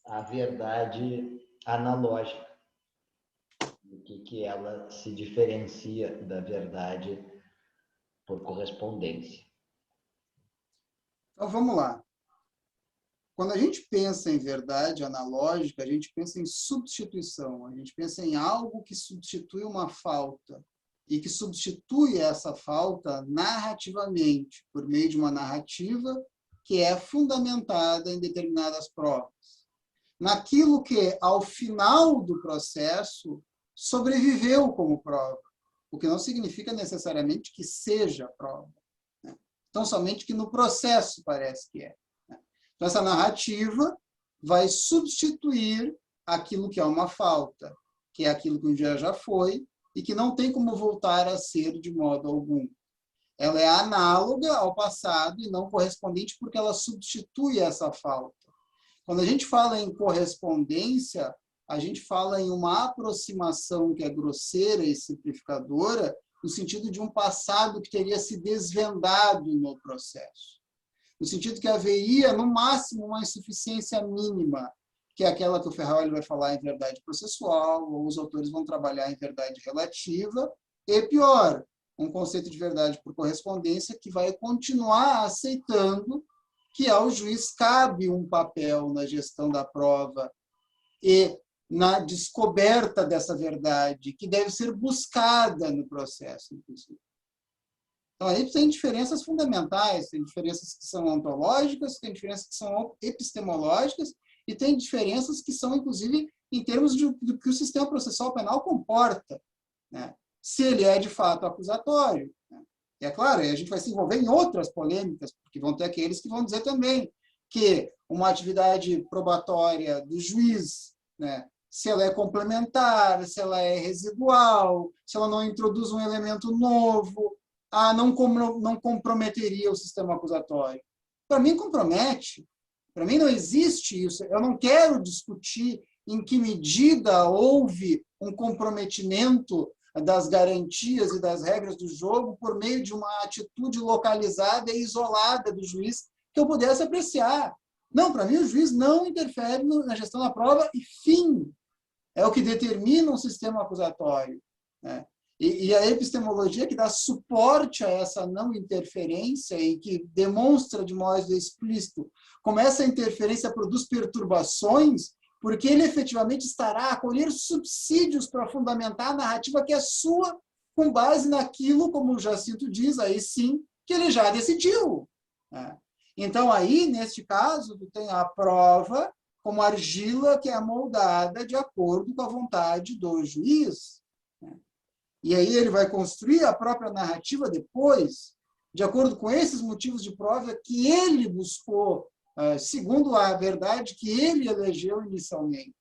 Speaker 1: a verdade analógica, do que ela se diferencia da verdade por correspondência.
Speaker 3: Então, vamos lá. Quando a gente pensa em verdade analógica, a gente pensa em substituição, a gente pensa em algo que substitui uma falta e que substitui essa falta narrativamente, por meio de uma narrativa que é fundamentada em determinadas provas. Naquilo que, ao final do processo, sobreviveu como prova, o que não significa necessariamente que seja prova. Né? Então, somente que no processo parece que é. Então, essa narrativa vai substituir aquilo que é uma falta, que é aquilo que um dia já foi e que não tem como voltar a ser de modo algum. Ela é análoga ao passado e não correspondente porque ela substitui essa falta. Quando a gente fala em correspondência, a gente fala em uma aproximação que é grosseira e simplificadora, no sentido de um passado que teria se desvendado no processo. No sentido que haveria, no máximo, uma insuficiência mínima, que é aquela que o Ferrari vai falar em verdade processual, ou os autores vão trabalhar em verdade relativa, e pior, um conceito de verdade por correspondência que vai continuar aceitando que ao juiz cabe um papel na gestão da prova e na descoberta dessa verdade, que deve ser buscada no processo, inclusive. Então, aí tem diferenças fundamentais, tem diferenças que são ontológicas, tem diferenças que são epistemológicas, e tem diferenças que são, inclusive, em termos do que o sistema processual penal comporta, né? Se ele é, de fato, acusatório. Né? E é claro, a gente vai se envolver em outras polêmicas, porque vão ter aqueles que vão dizer também que uma atividade probatória do juiz, né, se ela é complementar, se ela é residual, se ela não introduz um elemento novo, não comprometeria o sistema acusatório. Para mim, compromete. Para mim, não existe isso. Eu não quero discutir em que medida houve um comprometimento das garantias e das regras do jogo por meio de uma atitude localizada e isolada do juiz que eu pudesse apreciar. Não, para mim, o juiz não interfere na gestão da prova e fim. É o que determina um sistema acusatório, né? E a epistemologia que dá suporte a essa não interferência e que demonstra de modo explícito como essa interferência produz perturbações, porque ele efetivamente estará a colher subsídios para fundamentar a narrativa que é sua, com base naquilo, como o Jacinto diz, aí sim, que ele já decidiu, né? Então, aí, neste caso, tu tem a prova como argila que é moldada de acordo com a vontade do juiz, né? E aí ele vai construir a própria narrativa depois, de acordo com esses motivos de prova que ele buscou, segundo a verdade que ele elegeu inicialmente.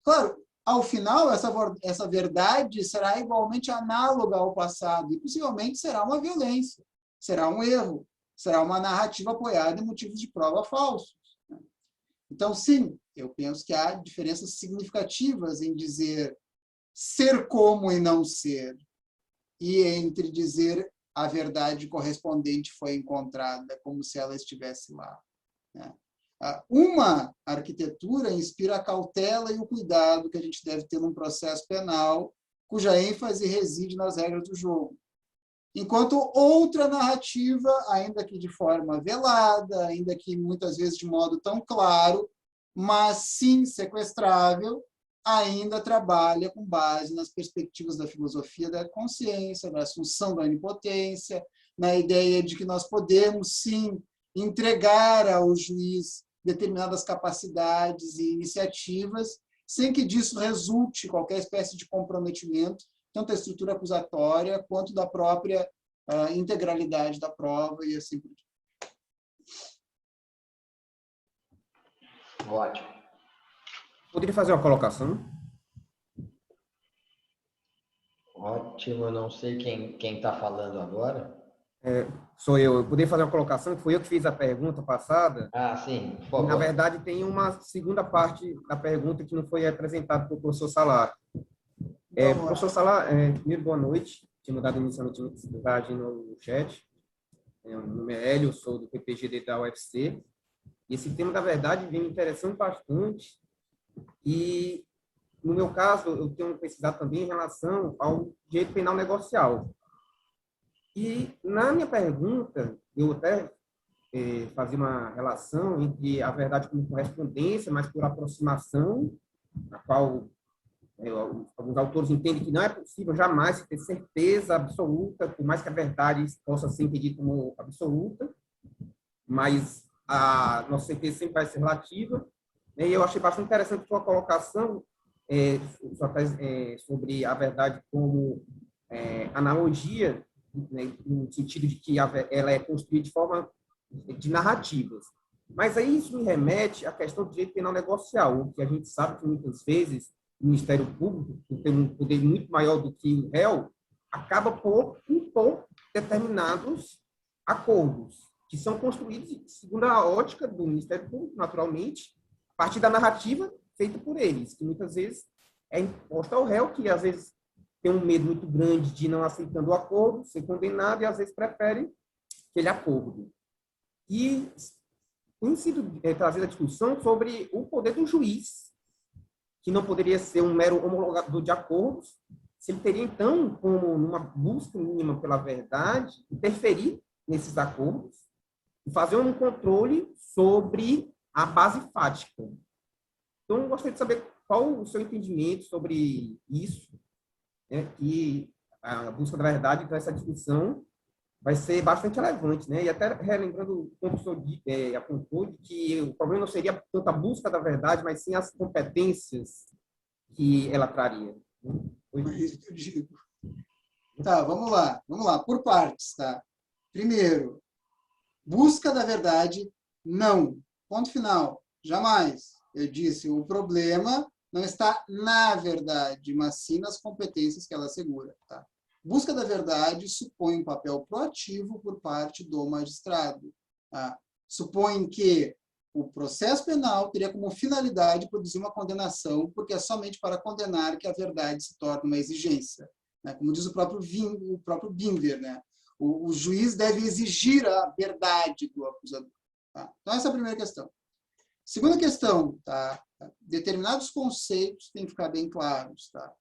Speaker 3: Claro, ao final, essa verdade será igualmente análoga ao passado e possivelmente será uma violência, será um erro, será uma narrativa apoiada em motivos de prova falsos. Então, sim, eu penso que há diferenças significativas em dizer ser como e não ser, e entre dizer a verdade correspondente foi encontrada, como se ela estivesse lá, né? Uma arquitetura inspira a cautela e o cuidado que a gente deve ter num processo penal, cuja ênfase reside nas regras do jogo. Enquanto outra narrativa, ainda que de forma velada, ainda que muitas vezes de modo tão claro, mas sim sequestrável, ainda trabalha com base nas perspectivas da filosofia da consciência, da assunção da onipotência, na ideia de que nós podemos, sim, entregar ao juiz determinadas capacidades e iniciativas, sem que disso resulte qualquer espécie de comprometimento, tanto da estrutura acusatória quanto da própria integralidade da prova e assim por diante.
Speaker 1: Ótimo.
Speaker 6: Poderia fazer uma colocação?
Speaker 1: Ótimo, eu não sei quem está falando agora.
Speaker 6: Sou eu. Eu poderia fazer uma colocação, que foi eu que fiz a pergunta passada.
Speaker 1: Ah, sim, por
Speaker 6: E,
Speaker 1: favor.
Speaker 6: na verdade, tem uma segunda parte da pergunta que não foi apresentada pelo professor Salar. Professor Salar, primeiro, boa noite. Tinha mudado inicialmente uma cidade no chat. Meu nome é Hélio, sou do PPGD da UFC. E esse tema, na verdade, vem me interessando bastante. E, no meu caso, eu tenho pesquisado também em relação ao direito penal negocial. E, na minha pergunta, eu até fazia uma relação entre a verdade como correspondência, mas por aproximação, a qual alguns autores entendem que não é possível jamais ter certeza absoluta, por mais que a verdade possa ser entendida como absoluta, mas a nossa certeza sempre vai ser relativa. E eu achei bastante interessante a sua colocação sobre a verdade como analogia, né, no sentido de que ela é construída de forma de narrativas. Mas aí isso me remete à questão do direito penal negocial, o que a gente sabe que muitas vezes o Ministério Público, que tem um poder muito maior do que o réu, acaba por impor determinados acordos, que são construídos segundo a ótica do Ministério Público, naturalmente, a partir da narrativa feita por eles, que muitas vezes é imposta ao réu, que às vezes tem um medo muito grande de não aceitando o acordo, ser condenado, e às vezes prefere aquele acordo. E tem sido trazida a discussão sobre o poder do juiz, que não poderia ser um mero homologador de acordos, se ele teria, então, como numa busca mínima pela verdade, interferir nesses acordos e fazer um controle sobre a base fática. Então, eu gostaria de saber qual o seu entendimento sobre isso, né? E a busca da verdade, então essa discussão vai ser bastante relevante, né? E até relembrando o professor apontou de que o problema não seria tanto a busca da verdade, mas sim as competências que ela traria.
Speaker 3: É isso que eu digo. Tá, vamos lá, por partes, tá? Primeiro, busca da verdade, não. Ponto final. Jamais. Eu disse, o problema não está na verdade, mas sim nas competências que ela assegura, tá? Busca da verdade supõe um papel proativo por parte do magistrado. Tá? Supõe que o processo penal teria como finalidade produzir uma condenação, porque é somente para condenar que a verdade se torna uma exigência. Né? Como diz o próprio Binder, né? O juiz deve exigir a verdade do acusador. Tá? Então, essa é a primeira questão. Segunda questão, tá? Determinados conceitos têm que ficar bem claros. Tá?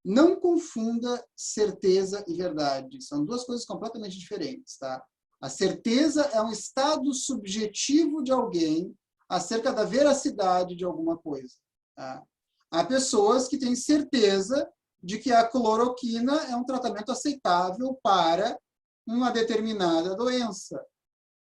Speaker 3: Não confunda certeza e verdade. São duas coisas completamente diferentes. Tá? A certeza é um estado subjetivo de alguém acerca da veracidade de alguma coisa. Tá? Há pessoas que têm certeza de que a cloroquina é um tratamento aceitável para uma determinada doença.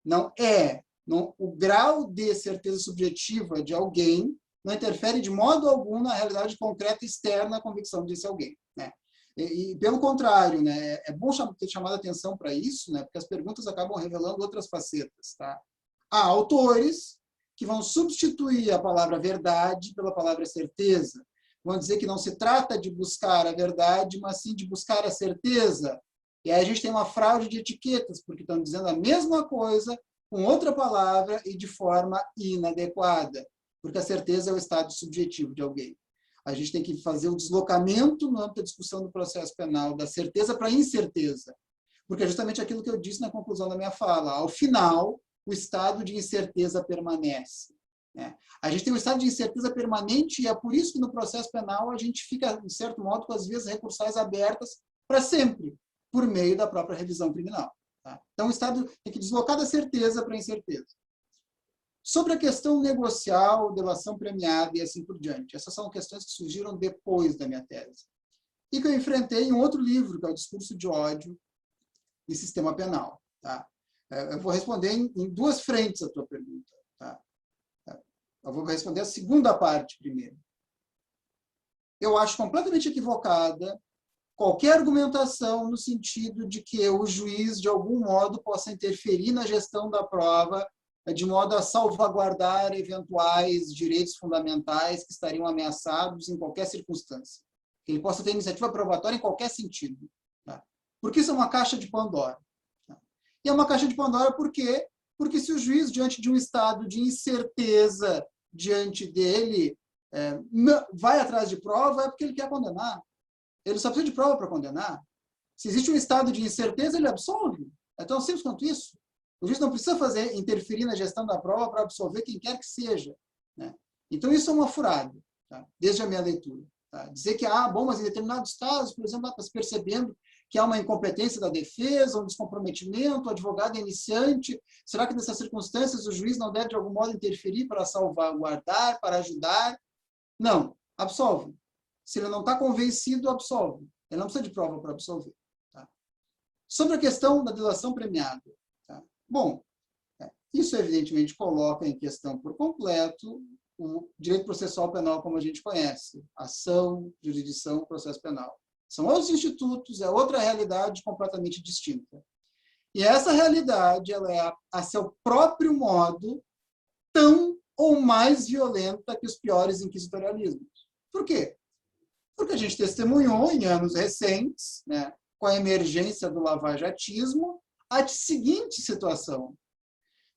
Speaker 3: Não é. O grau de certeza subjetiva de alguém não interfere de modo algum na realidade concreta externa à convicção desse alguém. Né? E, pelo contrário, né, é bom ter chamado a atenção para isso, né, porque as perguntas acabam revelando outras facetas. Tá? Há autores que vão substituir a palavra verdade pela palavra certeza. Vão dizer que não se trata de buscar a verdade, mas sim de buscar a certeza. E aí a gente tem uma fraude de etiquetas, porque estão dizendo a mesma coisa com outra palavra e de forma inadequada, porque a certeza é o estado subjetivo de alguém. A gente tem que fazer o deslocamento no âmbito da discussão do processo penal, da certeza para a incerteza, porque é justamente aquilo que eu disse na conclusão da minha fala. Ao final, o estado de incerteza permanece. Né? A gente tem um estado de incerteza permanente e é por isso que no processo penal a gente fica, de certo modo, com as vias recursais abertas para sempre, por meio da própria revisão criminal. Tá? Então, o Estado tem que deslocar da certeza para a incerteza. Sobre a questão negocial, delação premiada e assim por diante. Essas são questões que surgiram depois da minha tese. E que eu enfrentei em outro livro, que é o Discurso de Ódio e Sistema Penal. Tá? Eu vou responder em duas frentes a tua pergunta. Tá? Eu vou responder a segunda parte primeiro. Eu acho completamente equivocada qualquer argumentação no sentido de que o juiz, de algum modo, possa interferir na gestão da prova de modo a salvaguardar eventuais direitos fundamentais que estariam ameaçados em qualquer circunstância. Que ele possa ter iniciativa probatória em qualquer sentido. Tá? Porque isso é uma caixa de Pandora. Tá? E é uma caixa de Pandora por quê? Porque se o juiz, diante de um estado de incerteza diante dele, vai atrás de prova, é porque ele quer condenar. Ele só precisa de prova para condenar. Se existe um estado de incerteza, ele absolve. É tão simples quanto isso. O juiz não precisa interferir na gestão da prova para absolver quem quer que seja. Né? Então, isso é uma furada, tá? Desde a minha leitura. Tá? Dizer que, mas em determinados casos, por exemplo, está se percebendo que há uma incompetência da defesa, um descomprometimento, o advogado é iniciante. Será que nessas circunstâncias o juiz não deve, de algum modo, interferir para salvaguardar, para ajudar? Não, absolve. Se ele não está convencido, absolve. Ele não precisa de prova para absolver. Tá? Sobre a questão da delação premiada. Tá? Bom, isso evidentemente coloca em questão por completo o direito processual penal como a gente conhece. Ação, jurisdição, processo penal. São outros institutos, é outra realidade completamente distinta. E essa realidade ela é, a seu próprio modo, tão ou mais violenta que os piores inquisitorialismos. Por quê? Porque a gente testemunhou em anos recentes, né, com a emergência do lavajatismo, a seguinte situação.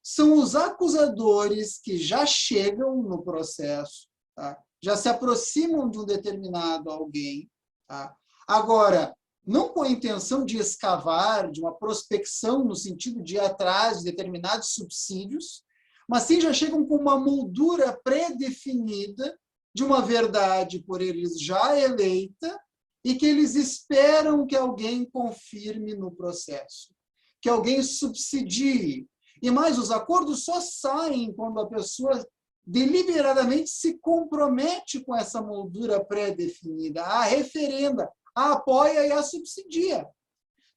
Speaker 3: São os acusadores que já chegam no processo, tá? Já se aproximam de um determinado alguém. Tá? Agora, não com a intenção de escavar, de uma prospecção no sentido de ir atrás de determinados subsídios, mas sim já chegam com uma moldura pré-definida de uma verdade por eles já eleita e que eles esperam que alguém confirme no processo, que alguém subsidie. E mais, os acordos só saem quando a pessoa deliberadamente se compromete com essa moldura pré-definida, a referenda, a apoia e a subsidia.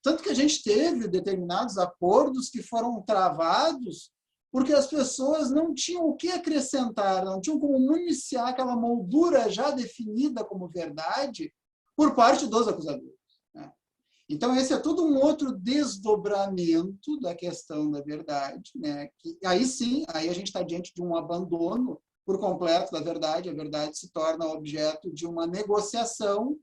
Speaker 3: Tanto que a gente teve determinados acordos que foram travados porque as pessoas não tinham o que acrescentar, não tinham como municiar aquela moldura já definida como verdade por parte dos acusadores. Então, esse é todo um outro desdobramento da questão da verdade, né? Que, aí sim, aí a gente está diante de um abandono por completo da verdade, a verdade se torna objeto de uma negociação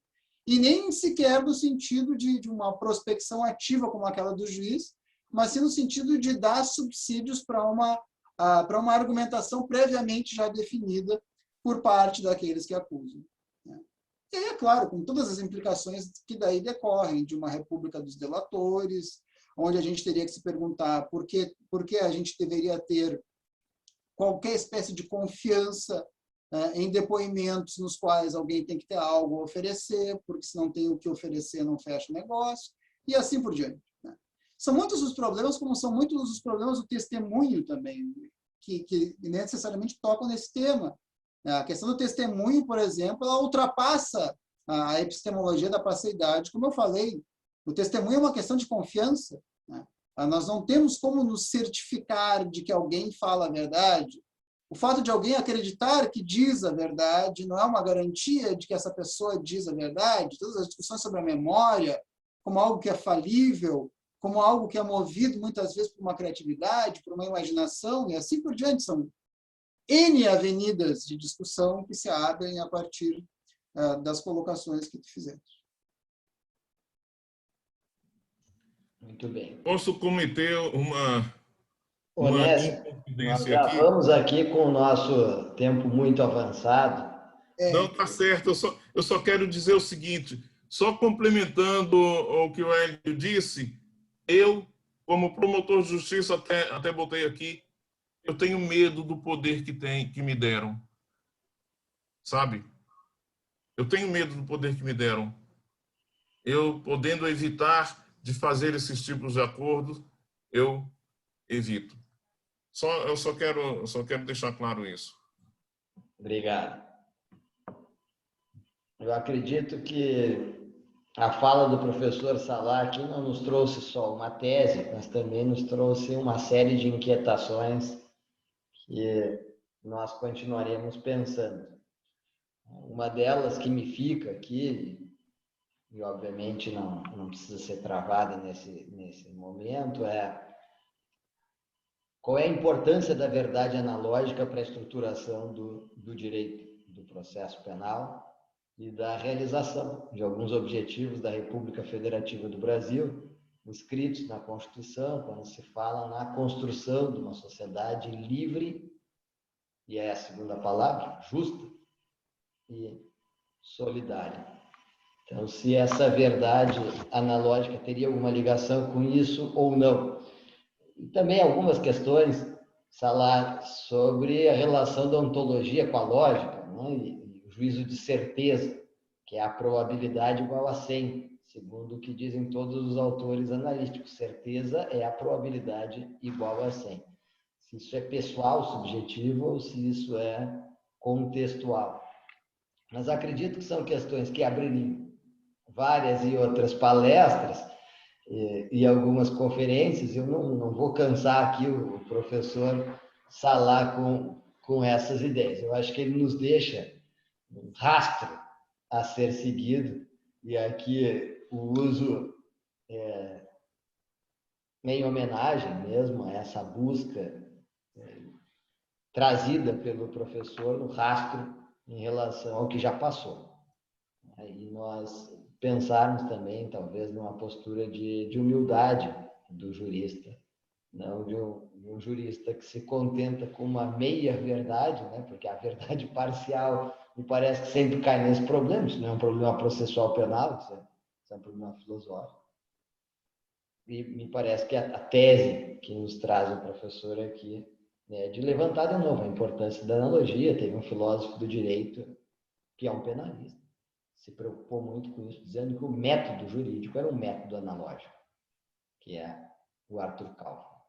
Speaker 3: e nem sequer no sentido de uma prospecção ativa como aquela do juiz, mas sim no sentido de dar subsídios para uma argumentação previamente já definida por parte daqueles que acusam. E aí, é claro, com todas as implicações que daí decorrem de uma república dos delatores, onde a gente teria que se perguntar por que a gente deveria ter qualquer espécie de confiança em depoimentos nos quais alguém tem que ter algo a oferecer, porque se não tem o que oferecer, não fecha o negócio, e assim por diante. São muitos os problemas, como são muitos os problemas do testemunho também, que necessariamente tocam nesse tema. A questão do testemunho, por exemplo, ela ultrapassa a epistemologia da parcialidade. Como eu falei, o testemunho é uma questão de confiança. Nós não temos como nos certificar de que alguém fala a verdade. O fato de alguém acreditar que diz a verdade não é uma garantia de que essa pessoa diz a verdade. Todas as discussões sobre a memória, como algo que é falível, como algo que é movido muitas vezes por uma criatividade, por uma imaginação, e assim por diante, são N avenidas de discussão que se abrem a partir das colocações que tu fizeste.
Speaker 1: Muito bem.
Speaker 4: Posso cometer uma
Speaker 1: Onésio, nós
Speaker 4: inconfidência
Speaker 1: já
Speaker 4: aqui?
Speaker 1: vamos aqui com o nosso tempo muito avançado.
Speaker 4: Não, está certo. Eu só quero dizer o seguinte, só complementando o que o Hélio disse, eu, como promotor de justiça, até botei aqui, eu tenho medo do poder que me deram, sabe? Eu tenho medo do poder que me deram. Eu, podendo evitar de fazer esses tipos de acordos, eu evito. Eu só quero deixar claro isso.
Speaker 1: Obrigado. Eu acredito que a fala do professor Salah aqui não nos trouxe só uma tese, mas também nos trouxe uma série de inquietações que nós continuaremos pensando. Uma delas que me fica aqui, e obviamente não precisa ser travada nesse momento, é qual é a importância da verdade analógica para a estruturação do direito, do processo penal e da realização de alguns objetivos da República Federativa do Brasil, inscritos na Constituição, quando se fala na construção de uma sociedade livre, e é a segunda palavra, justa e solidária. Então, se essa verdade analógica teria alguma ligação com isso ou não. E também algumas questões, Salah, sobre a relação da ontologia com a lógica, né? E o juízo de certeza, que é a probabilidade igual a 100, segundo o que dizem todos os autores analíticos. Certeza é a probabilidade igual a 100. Se isso é pessoal, subjetivo, ou se isso é contextual. Mas acredito que são questões que abririam várias e outras palestras e algumas conferências. Eu não vou cansar aqui o professor Salah com essas ideias. Eu acho que ele nos deixa um rastro a ser seguido, e aqui o uso em homenagem mesmo a essa busca trazida pelo professor no rastro em relação ao que já passou. E nós pensarmos também, talvez, numa postura de humildade do jurista, não de um jurista que se contenta com uma meia-verdade, né? Porque a verdade parcial me parece que sempre cai nesse problema. Isso não é um problema processual penal, isso é um problema filosófico. E me parece que a tese que nos traz o professor aqui é de levantar de novo a importância da analogia. Teve um filósofo do direito que é um penalista, se preocupou muito com isso, dizendo que o método jurídico era um método analógico, que é o Arthur Kaufmann.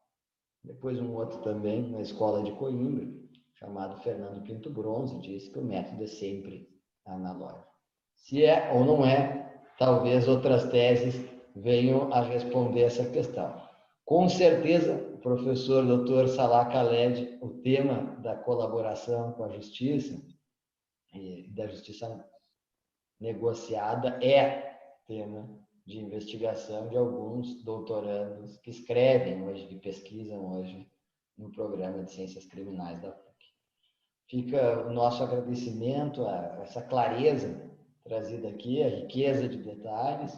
Speaker 1: Depois um outro também, na escola de Coimbra, chamado Fernando Pinto Bronze, disse que o método é sempre analógico. Se é ou não é, talvez outras teses venham a responder essa questão. Com certeza, o professor Dr. Salah Khaled, o tema da colaboração com a justiça e da justiça negociada é tema de investigação de alguns doutorandos que escrevem hoje, que pesquisam hoje no programa de Ciências Criminais da PUC. Fica o nosso agradecimento a essa clareza trazida aqui, a riqueza de detalhes,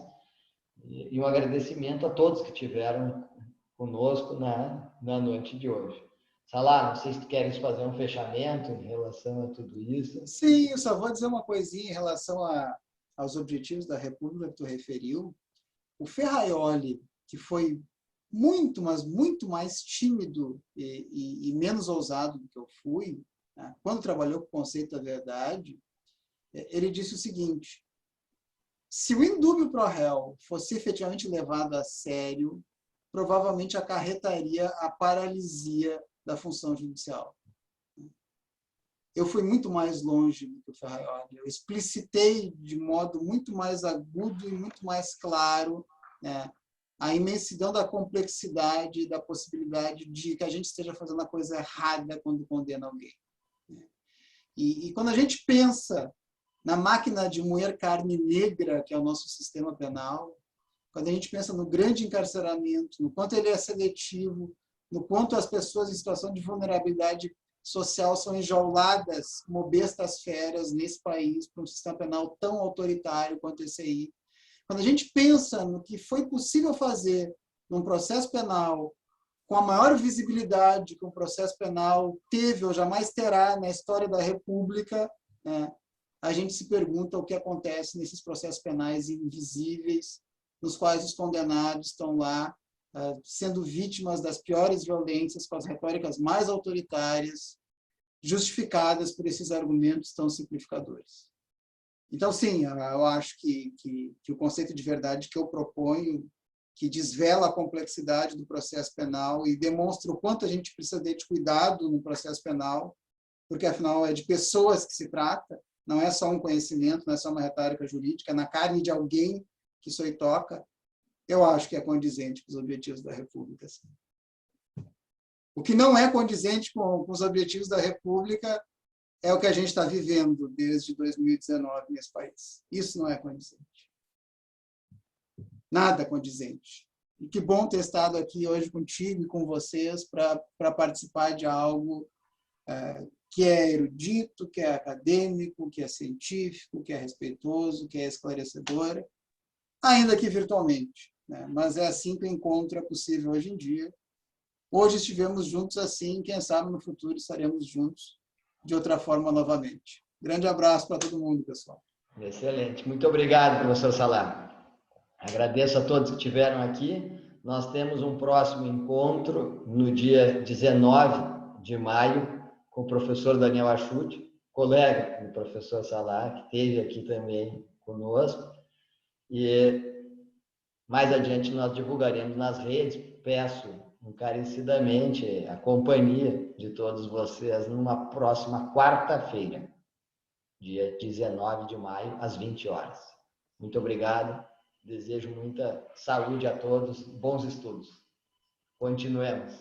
Speaker 1: e um agradecimento a todos que tiveram conosco na noite de hoje. Salah, não sei se tu queres fazer um fechamento em relação a tudo isso.
Speaker 3: Sim, eu só vou dizer uma coisinha em relação aos objetivos da República que tu referiu. O Ferraioli, que foi muito, mas muito mais tímido e menos ousado do que eu fui, né? Quando trabalhou com o conceito da verdade, ele disse o seguinte: se o indúbio pro réu fosse efetivamente levado a sério, provavelmente acarretaria a paralisia da função judicial. Eu fui muito mais longe do que o Ferraioli. Eu explicitei de modo muito mais agudo e muito mais claro, né, a imensidão da complexidade e da possibilidade de que a gente esteja fazendo a coisa errada quando condena alguém. E quando a gente pensa na máquina de moer carne negra, que é o nosso sistema penal, quando a gente pensa no grande encarceramento, no quanto ele é seletivo, no quanto as pessoas em situação de vulnerabilidade social são enjauladas como bestas feras nesse país, para um sistema penal tão autoritário quanto esse aí. Quando a gente pensa no que foi possível fazer num processo penal com a maior visibilidade que um processo penal teve ou jamais terá na história da República, né, a gente se pergunta o que acontece nesses processos penais invisíveis, nos quais os condenados estão lá sendo vítimas das piores violências, com as retóricas mais autoritárias, justificadas por esses argumentos tão simplificadores. Então, sim, eu acho que o conceito de verdade que eu proponho, que desvela a complexidade do processo penal e demonstra o quanto a gente precisa ter de cuidado no processo penal, porque, afinal, é de pessoas que se trata, não é só um conhecimento, não é só uma retórica jurídica, é na carne de alguém que isso aí toca. Eu acho que é condizente com os objetivos da República. Sim. O que não é condizente com os objetivos da República é o que a gente está vivendo desde 2019 nesse país. Isso não é condizente. Nada condizente. E que bom ter estado aqui hoje contigo e com vocês para participar de algo que é erudito, que é acadêmico, que é científico, que é respeitoso, que é esclarecedor, ainda que virtualmente. Né? Mas é assim que o encontro é possível hoje em dia. Hoje estivemos juntos assim, quem sabe no futuro estaremos juntos de outra forma novamente. Grande abraço para todo mundo, pessoal.
Speaker 1: Excelente. Muito obrigado, professor Salah. Agradeço a todos que estiveram aqui. Nós temos um próximo encontro no dia 19 de maio com o professor Daniel Achuti, colega do professor Salah, que esteve aqui também conosco. E mais adiante nós divulgaremos nas redes. Peço encarecidamente a companhia de todos vocês numa próxima quarta-feira, dia 19 de maio, às 20 horas. Muito obrigado. Desejo muita saúde a todos, bons estudos. Continuemos.